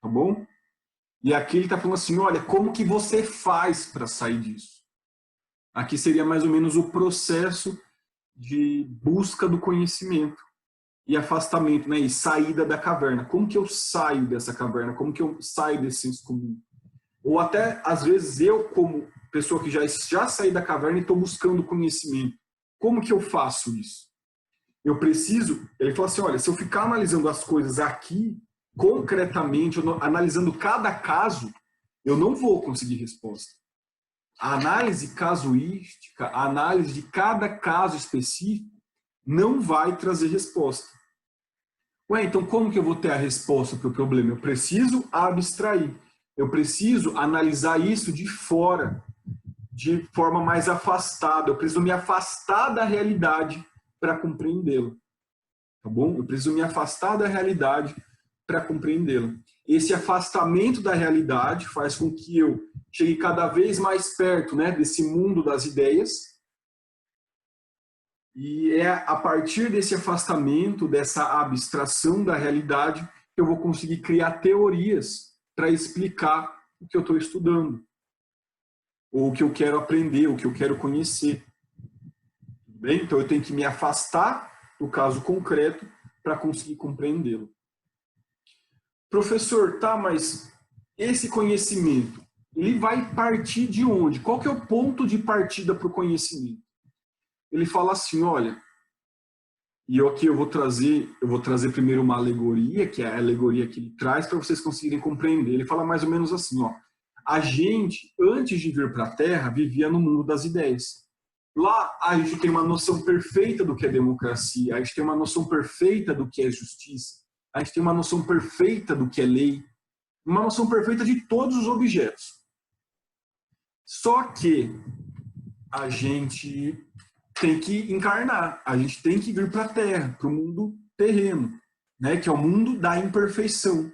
Tá bom? E aqui ele está falando assim, olha, como que você faz para sair disso? Aqui seria mais ou menos o processo de busca do conhecimento e afastamento, né? E saída da caverna. Como que eu saio dessa caverna? Como que eu saio desse senso comum? Ou até, às vezes, eu, como pessoa que já saí da caverna e estou buscando conhecimento, como que eu faço isso? Eu preciso... Ele fala assim, olha, se eu ficar analisando as coisas aqui, concretamente, analisando cada caso, eu não vou conseguir resposta. A análise casuística, a análise de cada caso específico, não vai trazer resposta. Ué, então como que eu vou ter a resposta para o problema? Eu preciso abstrair. Eu preciso analisar isso de fora, de forma mais afastada. Eu preciso me afastar da realidade para compreendê-la. Tá bom? Eu preciso me afastar da realidade para compreendê-la. Esse afastamento da realidade faz com que eu chegue cada vez mais perto, né, desse mundo das ideias. E é a partir desse afastamento, dessa abstração da realidade, que eu vou conseguir criar teorias para explicar o que eu estou estudando, ou o que eu quero aprender, o que eu quero conhecer. Tudo bem? Então eu tenho que me afastar do caso concreto para conseguir compreendê-lo. Professor, tá, mas esse conhecimento, ele vai partir de onde? Qual que é o ponto de partida para o conhecimento? Ele fala assim, olha, e aqui eu vou trazer primeiro uma alegoria, que é a alegoria que ele traz para vocês conseguirem compreender. Ele fala mais ou menos assim, ó, a gente, antes de vir para a Terra, vivia no mundo das ideias. Lá a gente tem uma noção perfeita do que é democracia, a gente tem uma noção perfeita do que é justiça, a gente tem uma noção perfeita do que é lei, uma noção perfeita de todos os objetos. Só que a gente tem que encarnar, a gente tem que vir para a Terra, para o mundo terreno, né, que é o mundo da imperfeição.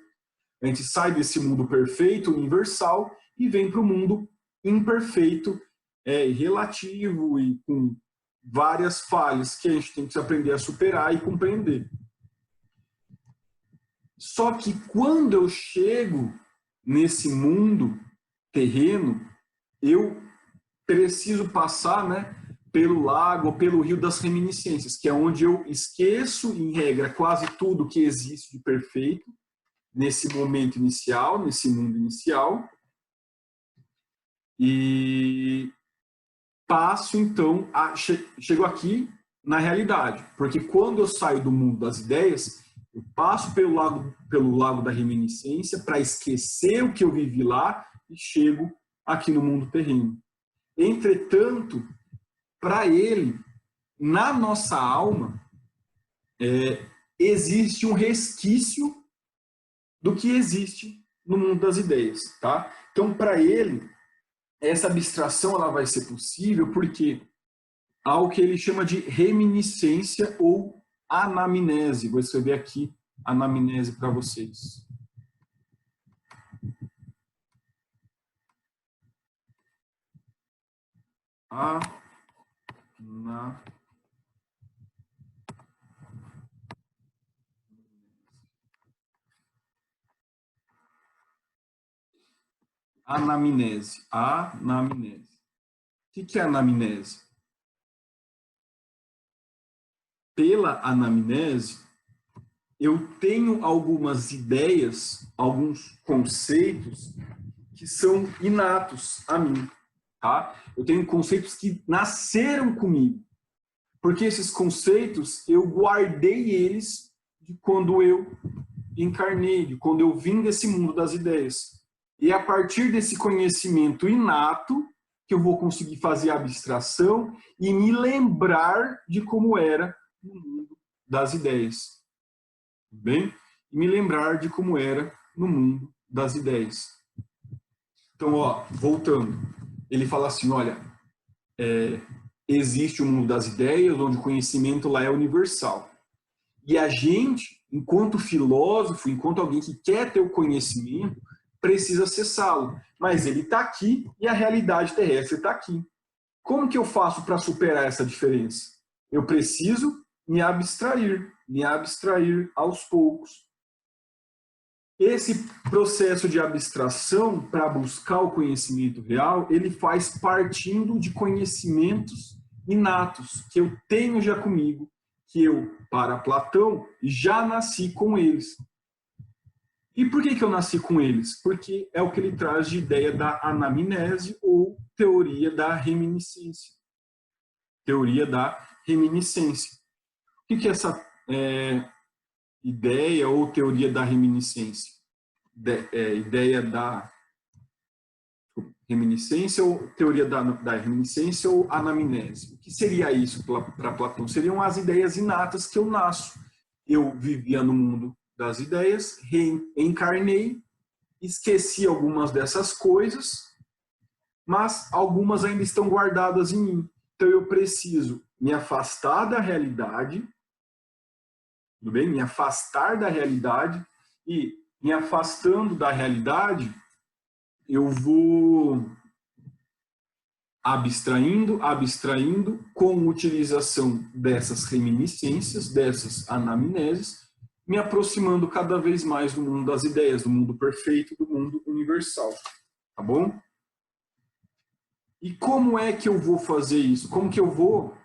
A gente sai desse mundo perfeito, universal, e vem para o mundo imperfeito, relativo e com várias falhas que a gente tem que aprender a superar e compreender. Só que quando eu chego nesse mundo terreno, eu preciso passar, né, pelo lago ou pelo rio das reminiscências, que é onde eu esqueço, em regra, quase tudo que existe de perfeito nesse momento inicial, nesse mundo inicial, e passo, então, chego aqui na realidade, porque quando eu saio do mundo das ideias, eu passo pelo lago da reminiscência para esquecer o que eu vivi lá e chego aqui no mundo terreno. Entretanto, para ele, na nossa alma, existe um resquício do que existe no mundo das ideias, tá? Então, para ele, essa abstração ela vai ser possível porque há o que ele chama de reminiscência ou anamnese. Vou escrever aqui anamnese para vocês. Anamnese. Anamnese. O que é anamnese? Pela anamnese, eu tenho algumas ideias, alguns conceitos que são inatos a mim, tá? Eu tenho conceitos que nasceram comigo, porque esses conceitos eu guardei eles de quando eu encarnei, de quando eu vim desse mundo das ideias. E é a partir desse conhecimento inato que eu vou conseguir fazer a abstração e me lembrar de como era no mundo das ideias. Bem? E me lembrar de como era no mundo das ideias. Então, ó, voltando, ele fala assim, olha, existe o mundo das ideias, onde o conhecimento lá é universal. E a gente, enquanto filósofo, enquanto alguém que quer ter o conhecimento, precisa acessá-lo. Mas ele está aqui e a realidade terrestre está aqui. Como que eu faço para superar essa diferença? Eu preciso me abstrair aos poucos. Esse processo de abstração para buscar o conhecimento real, ele faz partindo de conhecimentos inatos que eu tenho já comigo, que eu, para Platão, já nasci com eles. E por que eu nasci com eles? Porque é o que ele traz de ideia da anamnese ou teoria da reminiscência. Teoria da reminiscência. O que é essa ideia ou teoria da reminiscência? Ideia da reminiscência ou teoria da reminiscência ou anamnese? O que seria isso para Platão? Seriam as ideias inatas que eu nasço. Eu vivia no mundo das ideias, reencarnei, esqueci algumas dessas coisas, mas algumas ainda estão guardadas em mim. Então eu preciso me afastar da realidade, tudo bem? Me afastar da realidade, e me afastando da realidade, eu vou abstraindo, com utilização dessas reminiscências, dessas anamneses, me aproximando cada vez mais do mundo das ideias, do mundo perfeito, do mundo universal. Tá bom? E como é que eu vou fazer isso? Como que eu vou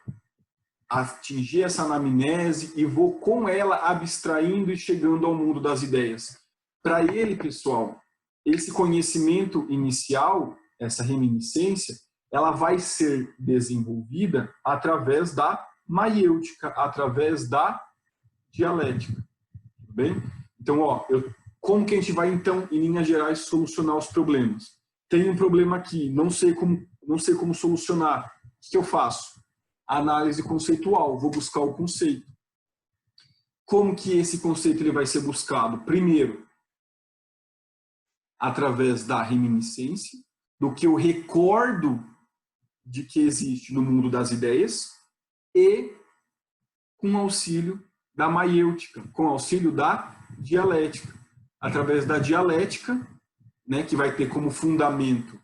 atingir essa anamnese e vou com ela abstraindo e chegando ao mundo das ideias? Para ele, pessoal, esse conhecimento inicial, essa reminiscência, ela vai ser desenvolvida através da maiêutica, através da dialética. Tudo bem? Então, ó, como que a gente vai, então, em linhas gerais, solucionar os problemas? Tem um problema aqui, não sei como solucionar. O que eu faço? Análise conceitual, vou buscar o conceito. Como que esse conceito ele vai ser buscado? Primeiro, através da reminiscência, do que eu recordo de que existe no mundo das ideias, e com auxílio da maiêutica, com auxílio da dialética. Através da dialética, né, que vai ter como fundamento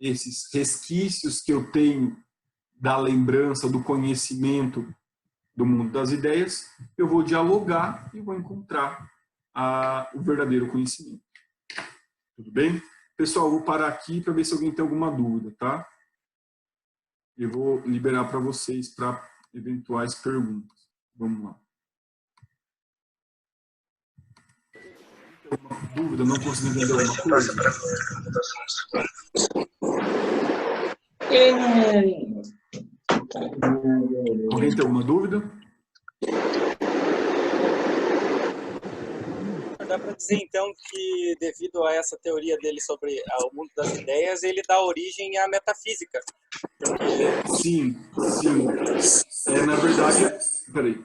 esses resquícios que eu tenho da lembrança, do conhecimento do mundo das ideias, eu vou dialogar e vou encontrar o verdadeiro conhecimento. Tudo bem? Pessoal, eu vou parar aqui para ver se alguém tem alguma dúvida, tá? Eu vou liberar para vocês para eventuais perguntas. Vamos lá. Alguma dúvida? Não consegui entender alguma coisa? Alguém tem alguma dúvida? Dá para dizer, então, que devido a essa teoria dele sobre o mundo das ideias, ele dá origem à metafísica. Sim, sim. Na verdade, peraí.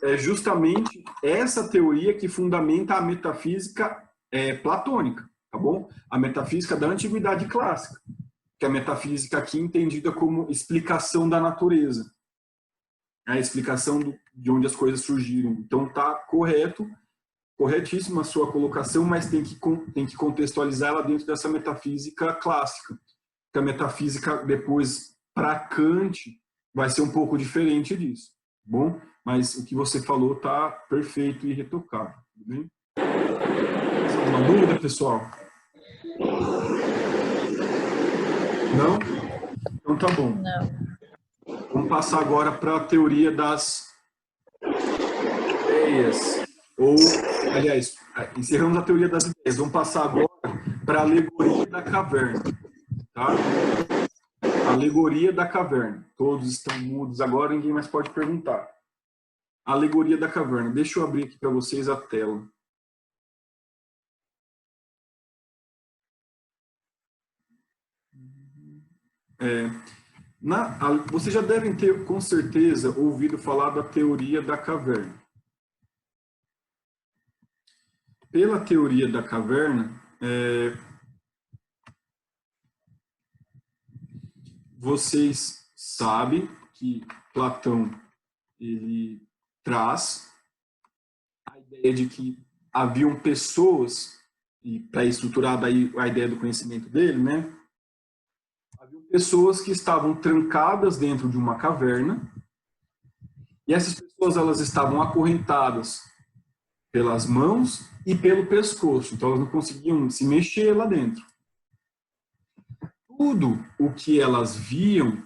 É justamente essa teoria que fundamenta a metafísica platônica, tá bom? A metafísica da antiguidade clássica, que é a metafísica aqui entendida como explicação da natureza, a explicação de onde as coisas surgiram. Então tá corretíssima a sua colocação, mas tem que contextualizar ela dentro dessa metafísica clássica. Que a metafísica depois para Kant vai ser um pouco diferente disso, tá bom? Mas o que você falou tá perfeito e retocado, tudo bem? Alguma dúvida, pessoal? Não? Então tá bom. Não. Vamos passar agora para a teoria das ideias. Ou, aliás, encerramos a teoria das ideias. Vamos passar agora para a alegoria da caverna. Tá? Alegoria da caverna. Todos estão mudos agora, ninguém mais pode perguntar. Alegoria da caverna. Deixa eu abrir aqui para vocês a tela. Vocês já devem ter, com certeza, ouvido falar da teoria da caverna. Pela teoria da caverna, vocês sabem que Platão ele traz a ideia de que haviam pessoas, e para estruturar daí a ideia do conhecimento dele, né? Haviam pessoas que estavam trancadas dentro de uma caverna, e essas pessoas elas estavam acorrentadas pelas mãos e pelo pescoço, então elas não conseguiam se mexer lá dentro. Tudo o que elas viam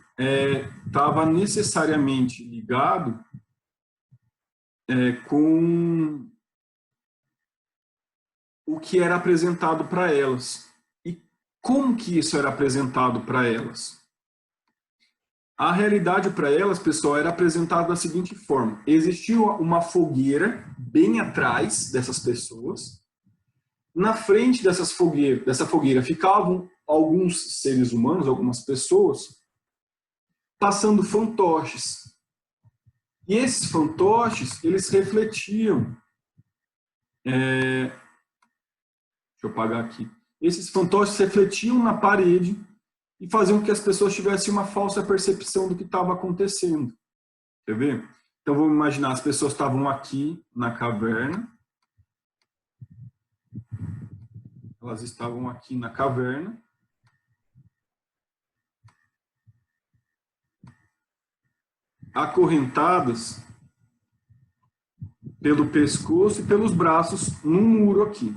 estava necessariamente ligado com o que era apresentado para elas. E como que isso era apresentado para elas? A realidade para elas, pessoal, era apresentada da seguinte forma. Existia uma fogueira bem atrás dessas pessoas. Na frente dessa fogueira ficavam alguns seres humanos, algumas pessoas, passando fantoches. E esses fantoches, eles refletiam... deixa eu apagar aqui. Esses fantoches refletiam na parede e faziam com que as pessoas tivessem uma falsa percepção do que estava acontecendo. Quer ver? Então vamos imaginar, as pessoas estavam aqui na caverna. Elas estavam aqui na caverna. Acorrentadas pelo pescoço e pelos braços num muro aqui.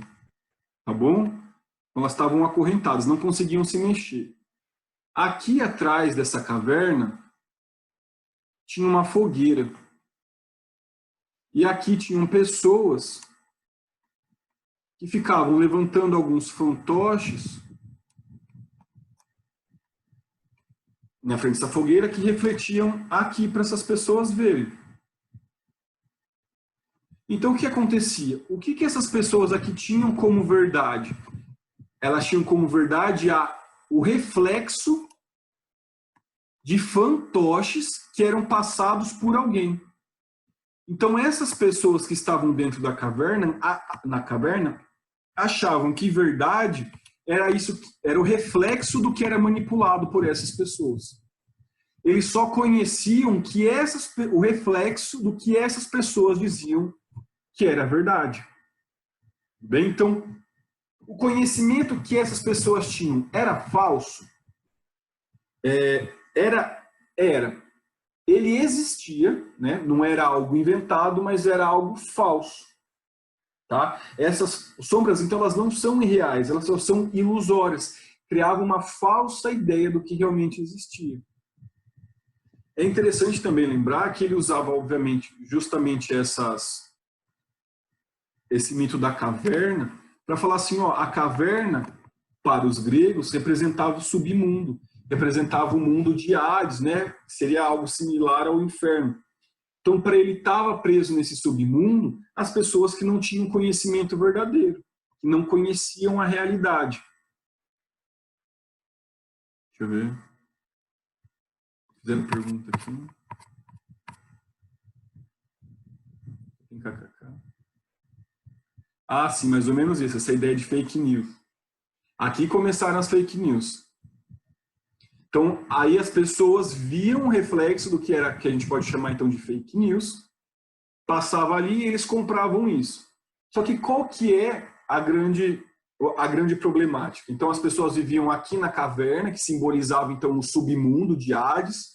Tá bom? Então, elas estavam acorrentadas, não conseguiam se mexer. Aqui atrás dessa caverna tinha uma fogueira. E aqui tinham pessoas que ficavam levantando alguns fantoches na frente dessa fogueira que refletiam aqui para essas pessoas verem. Então o que acontecia? O que essas pessoas aqui tinham como verdade? Elas tinham como verdade o reflexo de fantoches que eram passados por alguém. Então essas pessoas que estavam dentro da caverna, na caverna, achavam que verdade era o reflexo do que era manipulado por essas pessoas. Eles só conheciam que o reflexo do que essas pessoas diziam que era verdade. Bem, então, o conhecimento que essas pessoas tinham era falso? Era. Ele existia, né? Não era algo inventado, mas era algo falso. Tá? Essas sombras, então, elas não são irreais, elas só são ilusórias. Criavam uma falsa ideia do que realmente existia. É interessante também lembrar que ele usava, obviamente, justamente esse mito da caverna, para falar assim, ó, a caverna, para os gregos, representava o submundo, representava o mundo de Hades, né? Seria algo similar ao inferno. Então, para ele estava preso nesse submundo, as pessoas que não tinham conhecimento verdadeiro, que não conheciam a realidade. Deixa eu ver. Fizeram pergunta aqui. Tem kkk. Ah, sim, mais ou menos isso, essa ideia de fake news. Aqui começaram as fake news. Então, aí as pessoas viam o reflexo do que era, que a gente pode chamar então de fake news, passava ali e eles compravam isso. Só que qual que é a grande problemática? Então, as pessoas viviam aqui na caverna, que simbolizava então o submundo de Hades,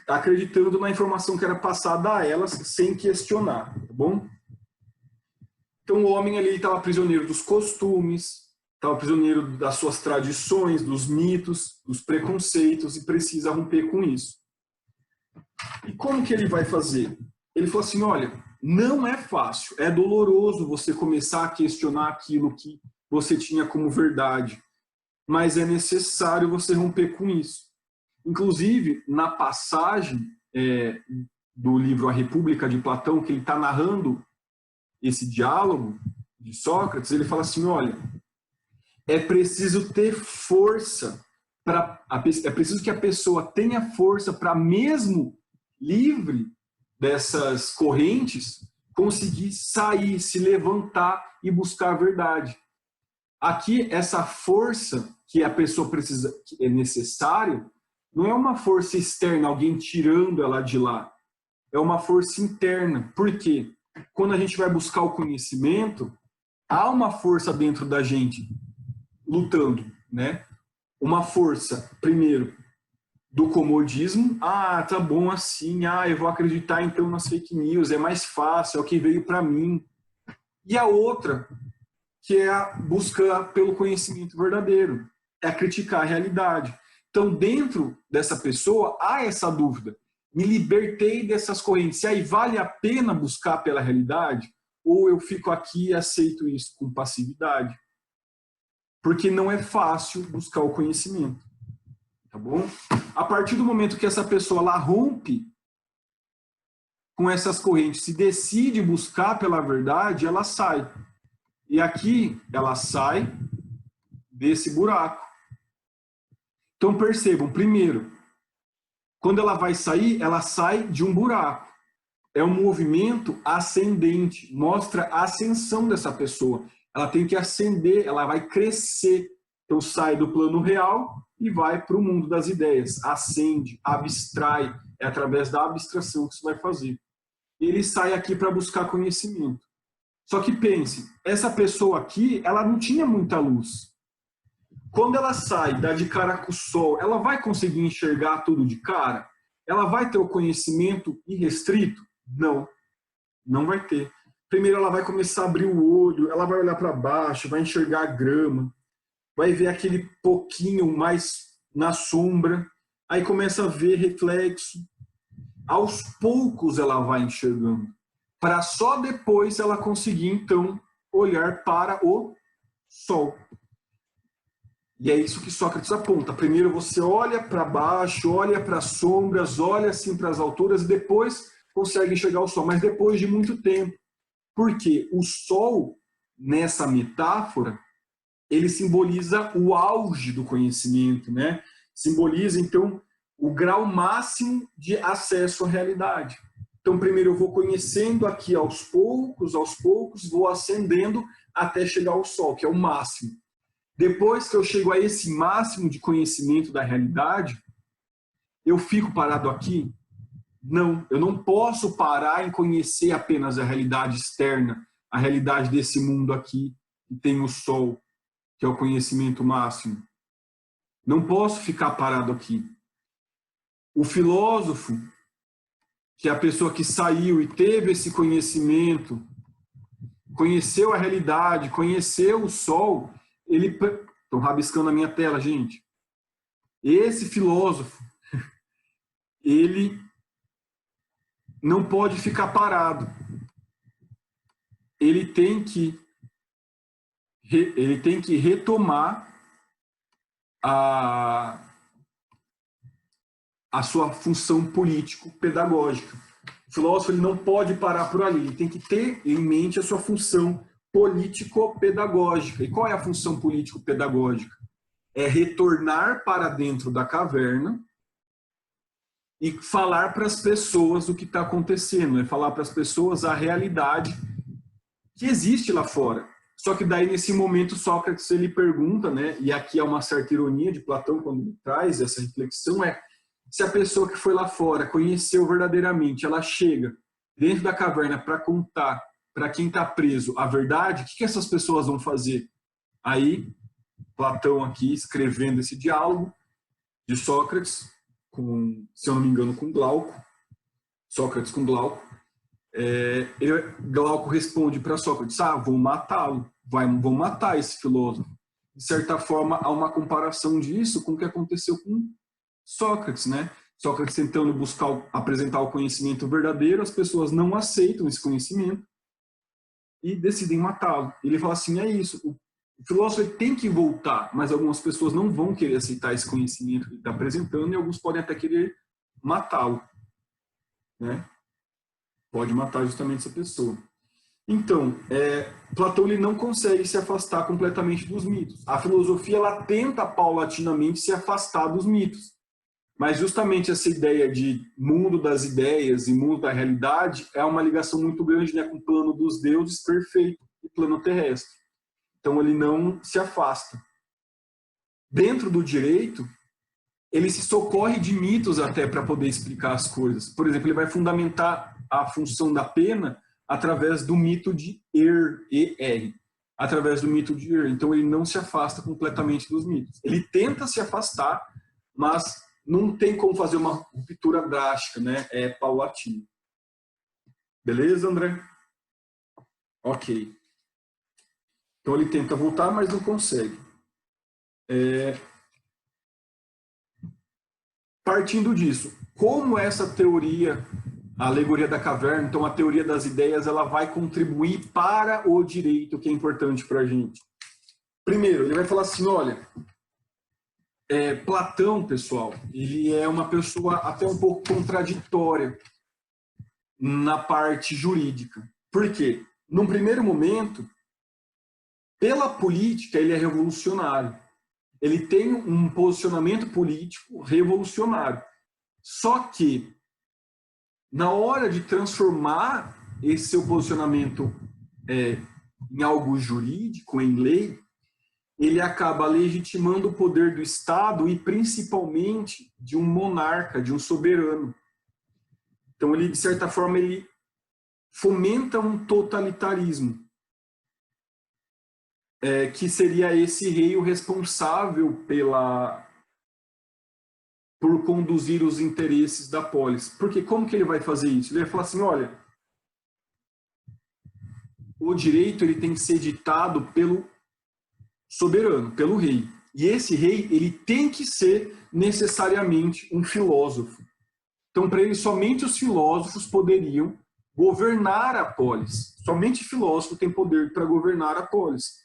acreditando na informação que era passada a elas sem questionar, tá bom? Então, o homem ali estava prisioneiro dos costumes, estava prisioneiro das suas tradições, dos mitos, dos preconceitos e precisa romper com isso. E como que ele vai fazer? Ele falou assim, olha, não é fácil, é doloroso você começar a questionar aquilo que você tinha como verdade, mas é necessário você romper com isso. Inclusive, na passagem do livro A República de Platão, que ele está narrando esse diálogo de Sócrates, ele fala assim, olha, é preciso ter força, é preciso que a pessoa tenha força para, mesmo livre dessas correntes, conseguir sair, se levantar e buscar a verdade. Aqui, essa força que a pessoa precisa, que é necessário, não é uma força externa, alguém tirando ela de lá. É uma força interna. Por quê? Quando a gente vai buscar o conhecimento, há uma força dentro da gente lutando, né? Uma força, primeiro, do comodismo. Ah, tá bom assim. Ah, eu vou acreditar então nas fake news. É mais fácil, é o que veio para mim. E a outra, que é a busca pelo conhecimento verdadeiro. É criticar a realidade. Então, dentro dessa pessoa, há essa dúvida. Me libertei dessas correntes. E aí, vale a pena buscar pela realidade? Ou eu fico aqui e aceito isso com passividade? Porque não é fácil buscar o conhecimento. Tá bom? A partir do momento que essa pessoa lá rompe com essas correntes, se decide buscar pela verdade, ela sai. E aqui ela sai desse buraco. Então percebam, primeiro, quando ela vai sair, ela sai de um buraco. É um movimento ascendente, mostra a ascensão dessa pessoa. Ela tem que ascender, ela vai crescer. Então sai do plano real e vai para o mundo das ideias. Ascende, abstrai. É através da abstração que isso vai fazer. Ele sai aqui para buscar conhecimento. Só que pense, essa pessoa aqui, ela não tinha muita luz. Quando ela sai, dá de cara com o sol, ela vai conseguir enxergar tudo de cara? Ela vai ter o conhecimento irrestrito? Não, não vai ter. Primeiro ela vai começar a abrir o olho, ela vai olhar para baixo, vai enxergar a grama, vai ver aquele pouquinho mais na sombra, aí começa a ver reflexo. Aos poucos ela vai enxergando, para só depois ela conseguir, então, olhar para o sol. E é isso que Sócrates aponta. Primeiro você olha para baixo, olha para as sombras, olha assim para as alturas, e depois consegue enxergar o sol, mas depois de muito tempo. Porque o sol, nessa metáfora, ele simboliza o auge do conhecimento, né? Simboliza, então, o grau máximo de acesso à realidade. Então, primeiro eu vou conhecendo aqui aos poucos, vou ascendendo até chegar ao sol, que é o máximo. Depois que eu chego a esse máximo de conhecimento da realidade, eu fico parado aqui? Não, eu não posso parar em conhecer apenas a realidade externa, a realidade desse mundo aqui, que tem o sol, que é o conhecimento máximo. Não posso ficar parado aqui. O filósofo, que é a pessoa que saiu e teve esse conhecimento, conheceu a realidade, conheceu o sol, ele... Estão rabiscando a minha tela, gente. Esse filósofo, ele não pode ficar parado. Ele tem que retomar a sua função político-pedagógica. O filósofo ele não pode parar por ali, ele tem que ter em mente a sua função político-pedagógica. E qual é a função político-pedagógica? É retornar para dentro da caverna e falar para as pessoas o que está acontecendo, é falar para as pessoas a realidade que existe lá fora. Só que daí, nesse momento, Sócrates ele pergunta, né, e aqui é uma certa ironia de Platão quando ele traz essa reflexão, se a pessoa que foi lá fora conheceu verdadeiramente, ela chega dentro da caverna para contar para quem está preso a verdade, o que essas pessoas vão fazer? Aí, Platão aqui escrevendo esse diálogo de Sócrates, se eu não me engano, com Glauco, Sócrates com Glauco, Glauco responde para Sócrates, vão matá-lo, vão matar esse filósofo. De certa forma, há uma comparação disso com o que aconteceu com Sócrates, né? Sócrates tentando apresentar o conhecimento verdadeiro, as pessoas não aceitam esse conhecimento e decidem matá-lo. Ele fala assim, é isso, o filósofo tem que voltar, mas algumas pessoas não vão querer aceitar esse conhecimento que ele está apresentando e alguns podem até querer matá-lo, né? Pode matar justamente essa pessoa. Então, Platão ele não consegue se afastar completamente dos mitos. A filosofia ela tenta paulatinamente se afastar dos mitos. Mas justamente essa ideia de mundo das ideias e mundo da realidade é uma ligação muito grande, né, com o plano dos deuses perfeito e plano terrestre. Então ele não se afasta. Dentro do direito, ele se socorre de mitos até para poder explicar as coisas. Por exemplo, ele vai fundamentar a função da pena através do mito de Er, através do mito de Er. Então ele não se afasta completamente dos mitos. Ele tenta se afastar, mas não tem como fazer uma ruptura drástica, né? É paulatino. Beleza, André? Ok. Então ele tenta voltar, mas não consegue. Partindo disso, como essa teoria, a alegoria da caverna, então a teoria das ideias, ela vai contribuir para o direito, que é importante para a gente. Primeiro, ele vai falar assim, olha, Platão, pessoal, ele é uma pessoa até um pouco contraditória na parte jurídica. Por quê? Num primeiro momento, pela política, ele é revolucionário. Ele tem um posicionamento político revolucionário. Só que, na hora de transformar esse seu posicionamento em algo jurídico, em lei, ele acaba legitimando o poder do Estado e, principalmente, de um monarca, de um soberano. Então, ele, de certa forma, ele fomenta um totalitarismo, que seria esse rei o responsável por conduzir os interesses da polis. Porque como que ele vai fazer isso? Ele vai falar assim, olha, o direito ele tem que ser ditado pelo soberano, pelo rei. E esse rei ele tem que ser necessariamente um filósofo. Então, para ele, somente os filósofos poderiam governar a polis. Somente filósofo tem poder para governar a polis.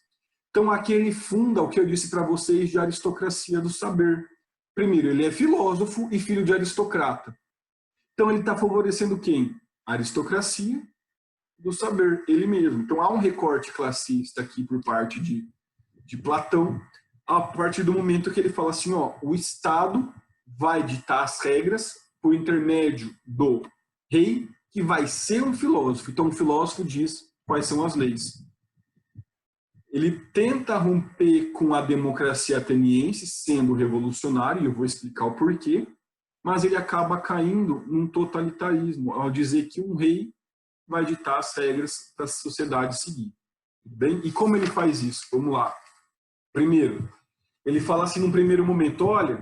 Então, aqui ele funda o que eu disse para vocês de aristocracia do saber. Primeiro, ele é filósofo e filho de aristocrata. Então, ele está favorecendo quem? A aristocracia do saber, ele mesmo. Então, há um recorte classista aqui por parte de Platão, a partir do momento que ele fala assim, o Estado vai ditar as regras por intermédio do rei, que vai ser um filósofo. Então, o filósofo diz quais são as leis. Ele tenta romper com a democracia ateniense, sendo revolucionário, e eu vou explicar o porquê, mas ele acaba caindo num totalitarismo, ao dizer que um rei vai ditar as regras para a sociedade seguir. Bem? E como ele faz isso? Vamos lá. Primeiro, ele fala assim num primeiro momento, olha,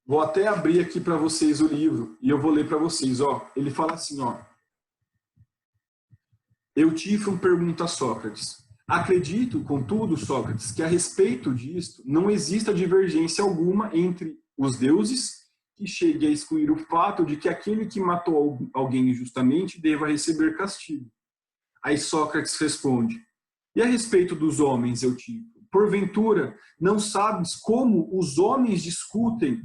Vou até abrir aqui para vocês o livro e eu vou ler para vocês. Ó, ele fala assim, ó. Eutífron pergunta a Sócrates: acredito, contudo, Sócrates, que a respeito disto não exista divergência alguma entre os deuses que chegue a excluir o fato de que aquele que matou alguém injustamente deva receber castigo. Aí Sócrates responde: e a respeito dos homens, Eutífron, porventura não sabes como os homens discutem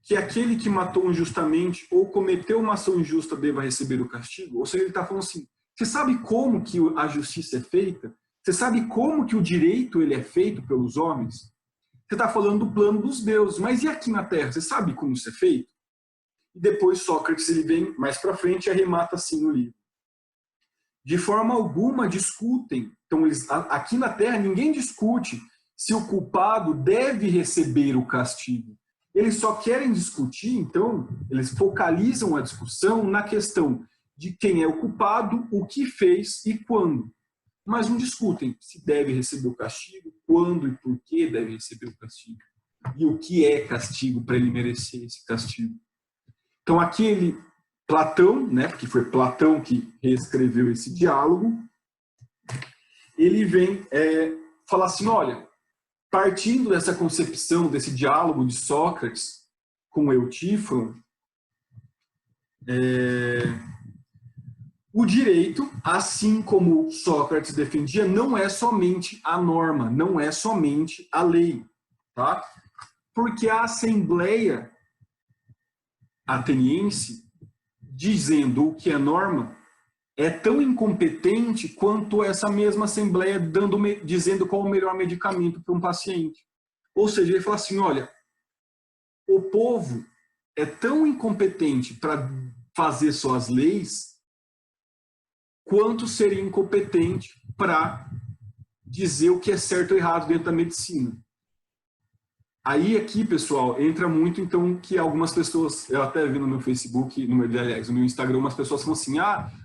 que aquele que matou injustamente ou cometeu uma ação injusta deva receber o castigo? Ou seja, ele está falando assim, você sabe como que a justiça é feita? Você sabe como que o direito ele é feito pelos homens? Você está falando do plano dos deuses, mas e aqui na Terra? Você sabe como isso é feito? E depois Sócrates ele vem mais para frente e arremata assim no livro. De forma alguma discutem. Então, aqui na Terra ninguém discute se o culpado deve receber o castigo. Eles só querem discutir, então, eles focalizam a discussão na questão de quem é o culpado, o que fez e quando. Mas não discutem se deve receber o castigo, quando e por que deve receber o castigo. E o que é castigo para ele merecer esse castigo. Então, aquele Platão, né, porque foi Platão que reescreveu esse diálogo, ele vem falar assim, olha, partindo dessa concepção, desse diálogo de Sócrates com Eutífron, o direito, assim como Sócrates defendia, não é somente a norma, não é somente a lei, tá? Porque a Assembleia Ateniense, dizendo o que é norma, é tão incompetente quanto essa mesma Assembleia dizendo qual o melhor medicamento para um paciente. Ou seja, ele fala assim, olha, o povo é tão incompetente para fazer suas leis quanto seria incompetente para dizer o que é certo ou errado dentro da medicina. Aí aqui, pessoal, entra muito, então, que algumas pessoas, eu até vi no meu Facebook, aliás, no meu Instagram, umas pessoas falam assim,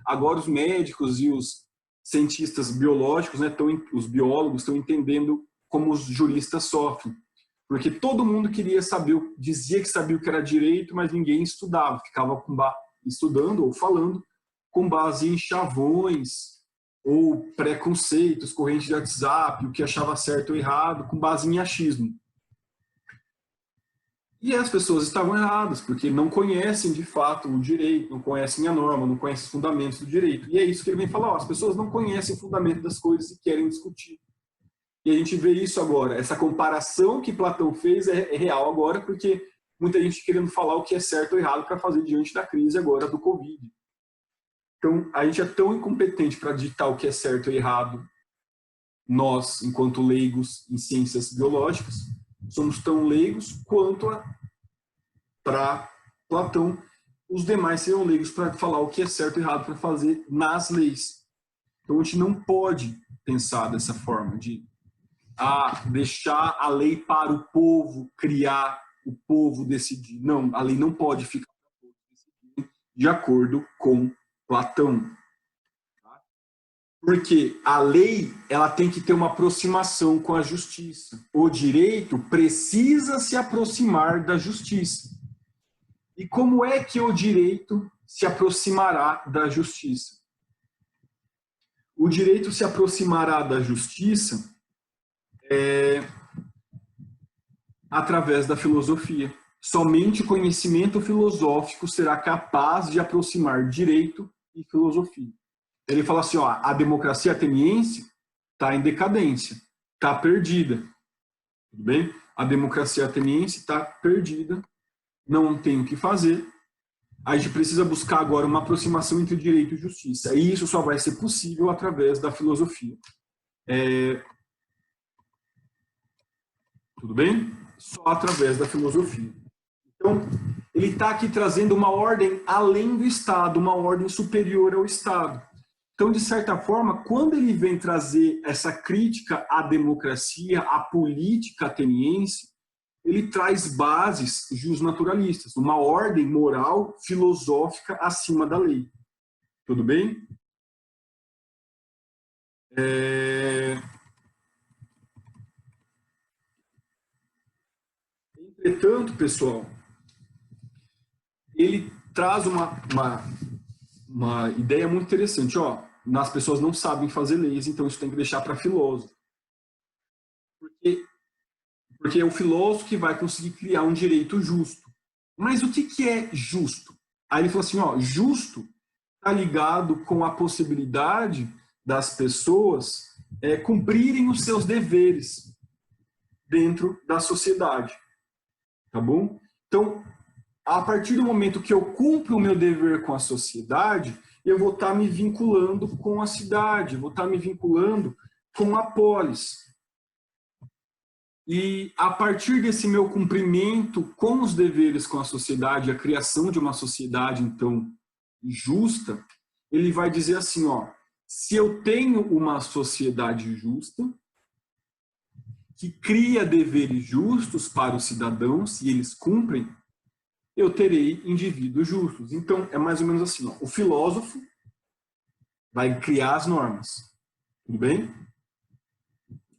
agora os médicos e os cientistas biológicos, né, os biólogos estão entendendo como os juristas sofrem. Porque todo mundo queria saber, dizia que sabia o que era direito, mas ninguém estudava, ficava estudando ou falando com base em chavões ou preconceitos, corrente de WhatsApp, o que achava certo ou errado, com base em achismo. E as pessoas estavam erradas, porque não conhecem de fato o direito, não conhecem a norma, não conhecem os fundamentos do direito. E é isso que ele vem falar, as pessoas não conhecem o fundamento das coisas e querem discutir. E a gente vê isso agora, essa comparação que Platão fez é real agora, porque muita gente querendo falar o que é certo ou errado para fazer diante da crise agora do Covid. Então, a gente é tão incompetente para ditar o que é certo e errado, nós, enquanto leigos em ciências biológicas, somos tão leigos quanto para Platão, os demais seriam leigos para falar o que é certo e errado para fazer nas leis. Então a gente não pode pensar dessa forma de deixar a lei para o povo criar, o povo decidir. Não, a lei não pode ficar para o povo decidir de acordo com Platão. Porque a lei ela tem que ter uma aproximação com a justiça. O direito precisa se aproximar da justiça. E como é que o direito se aproximará da justiça? O direito se aproximará da justiça através da filosofia. Somente o conhecimento filosófico será capaz de aproximar direito e filosofia. Ele fala assim, a democracia ateniense está em decadência, está perdida. Tudo bem? A democracia ateniense está perdida, não tem o que fazer. A gente precisa buscar agora uma aproximação entre direito e justiça. E isso só vai ser possível através da filosofia. Tudo bem? Só através da filosofia. Então, ele está aqui trazendo uma ordem além do Estado, uma ordem superior ao Estado. Então, de certa forma, quando ele vem trazer essa crítica à democracia, à política ateniense, ele traz bases justnaturalistas, uma ordem moral, filosófica acima da lei. Tudo bem? Entretanto, pessoal, ele traz uma ideia muito interessante. Ó, as pessoas não sabem fazer leis, então isso tem que deixar para filósofo. Porque é o filósofo que vai conseguir criar um direito justo. Mas o que é justo? Aí ele falou assim, ó, justo está ligado com a possibilidade das pessoas cumprirem os seus deveres dentro da sociedade. Tá bom? Então, a partir do momento que eu cumpro o meu dever com a sociedade, eu vou estar me vinculando com a cidade, vou estar me vinculando com a polis. E a partir desse meu cumprimento com os deveres com a sociedade, a criação de uma sociedade, então, justa, ele vai dizer assim, ó, se eu tenho uma sociedade justa, que cria deveres justos para os cidadãos, e eles cumprem, eu terei indivíduos justos. Então, é mais ou menos assim, ó, o filósofo vai criar as normas, tudo bem?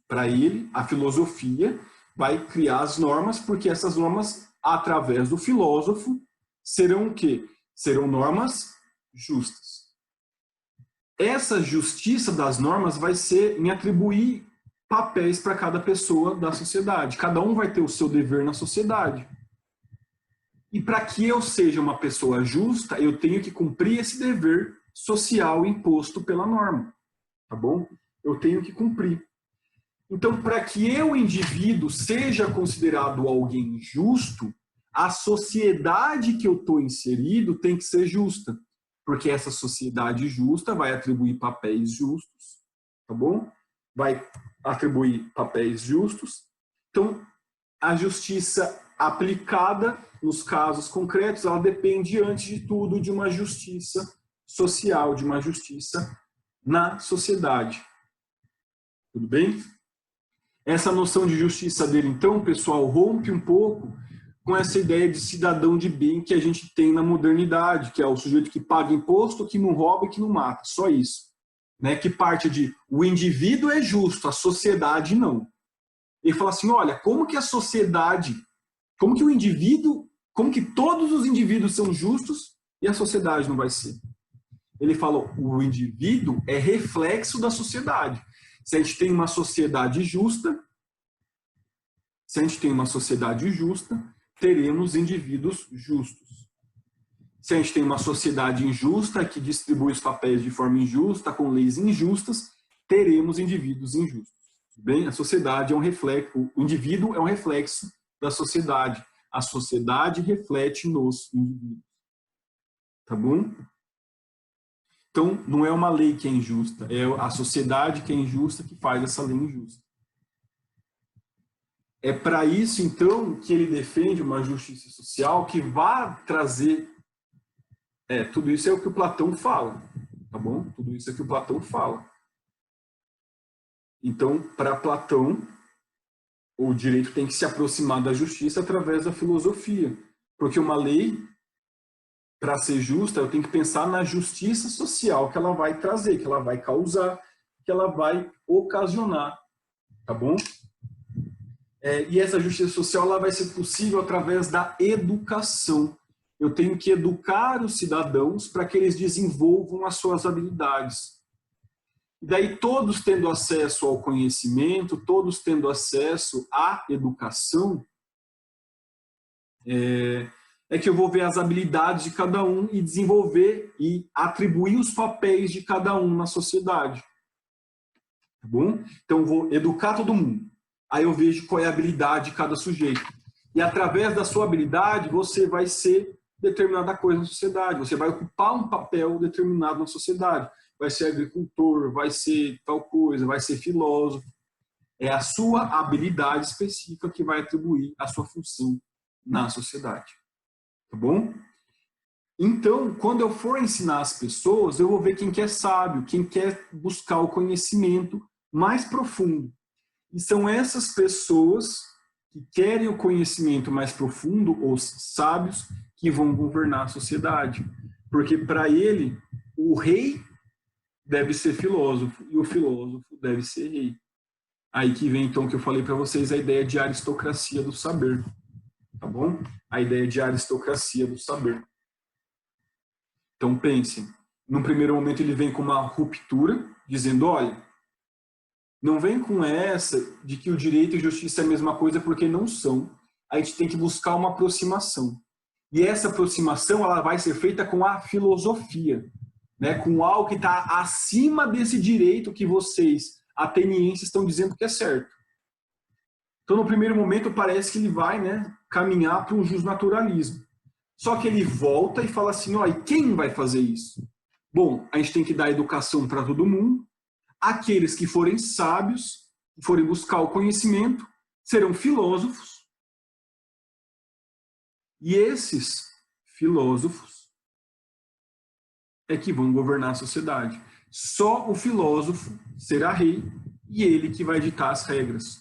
Para ele, a filosofia vai criar as normas, porque essas normas, através do filósofo, serão o quê? Serão normas justas. Essa justiça das normas vai ser em atribuir papéis para cada pessoa da sociedade. Cada um vai ter o seu dever na sociedade. E para que eu seja uma pessoa justa, eu tenho que cumprir esse dever social imposto pela norma. Tá bom? Eu tenho que cumprir. Então, para que eu, indivíduo, seja considerado alguém justo, a sociedade que eu estou inserido tem que ser justa. Porque essa sociedade justa vai atribuir papéis justos, tá bom? Vai atribuir papéis justos. Então, a justiça aplicada nos casos concretos, ela depende, antes de tudo, de uma justiça social, de uma justiça na sociedade. Tudo bem? Essa noção de justiça dele, então, pessoal, rompe um pouco com essa ideia de cidadão de bem que a gente tem na modernidade, que é o sujeito que paga imposto, que não rouba e que não mata, só isso. Né? Que parte de o indivíduo é justo, a sociedade não. Ele fala assim, olha, como que a sociedade, como que o indivíduo, como que todos os indivíduos são justos e a sociedade não vai ser? Ele falou, o indivíduo é reflexo da sociedade. Se a gente tem uma sociedade justa, teremos indivíduos justos. Se a gente tem uma sociedade injusta, que distribui os papéis de forma injusta, com leis injustas, teremos indivíduos injustos. Bem, a sociedade é um reflexo, o indivíduo é um reflexo da sociedade. A sociedade reflete nos indivíduos. Tá bom? Então, não é uma lei que é injusta, é a sociedade que é injusta que faz essa lei injusta. É para isso, então, que ele defende uma justiça social que vá trazer... tudo isso é o que o Platão fala, tá bom? Tudo isso é o que o Platão fala. Então, para Platão, o direito tem que se aproximar da justiça através da filosofia. Porque uma lei, para ser justa, eu tenho que pensar na justiça social que ela vai trazer, que ela vai causar, que ela vai ocasionar, tá bom? E essa justiça social ela vai ser possível através da educação. Eu tenho que educar os cidadãos para que eles desenvolvam as suas habilidades. E daí todos tendo acesso ao conhecimento, todos tendo acesso à educação, que eu vou ver as habilidades de cada um e desenvolver e atribuir os papéis de cada um na sociedade. Tá bom? Então eu vou educar todo mundo. Aí eu vejo qual é a habilidade de cada sujeito. E através da sua habilidade, você vai ser determinada coisa na sociedade. Você vai ocupar um papel determinado na sociedade. Vai ser agricultor, vai ser tal coisa, vai ser filósofo. É a sua habilidade específica que vai atribuir a sua função na sociedade. Tá bom? Então, quando eu for ensinar as pessoas, eu vou ver quem que é sábio, quem quer buscar o conhecimento mais profundo. E são essas pessoas que querem o conhecimento mais profundo, os sábios, que vão governar a sociedade. Porque para ele, o rei deve ser filósofo e o filósofo deve ser rei. Aí que vem então que eu falei para vocês a ideia de aristocracia do saber. tá bom? A ideia de aristocracia do saber. Então pensem, num primeiro momento ele vem com uma ruptura, dizendo, olha, não vem com essa de que o direito e a justiça é a mesma coisa, porque não são. A gente tem que buscar uma aproximação. E essa aproximação ela vai ser feita com a filosofia, né? Com algo que está acima desse direito que vocês, atenienses, estão dizendo que é certo. Então, no primeiro momento, parece que ele vai, né, caminhar para um justnaturalismo. Só que ele volta e fala assim, ó, e quem vai fazer isso? Bom, a gente tem que dar educação para todo mundo. Aqueles que forem sábios, que forem buscar o conhecimento, serão filósofos. E esses filósofos é que vão governar a sociedade. Só o filósofo será rei e ele que vai ditar as regras.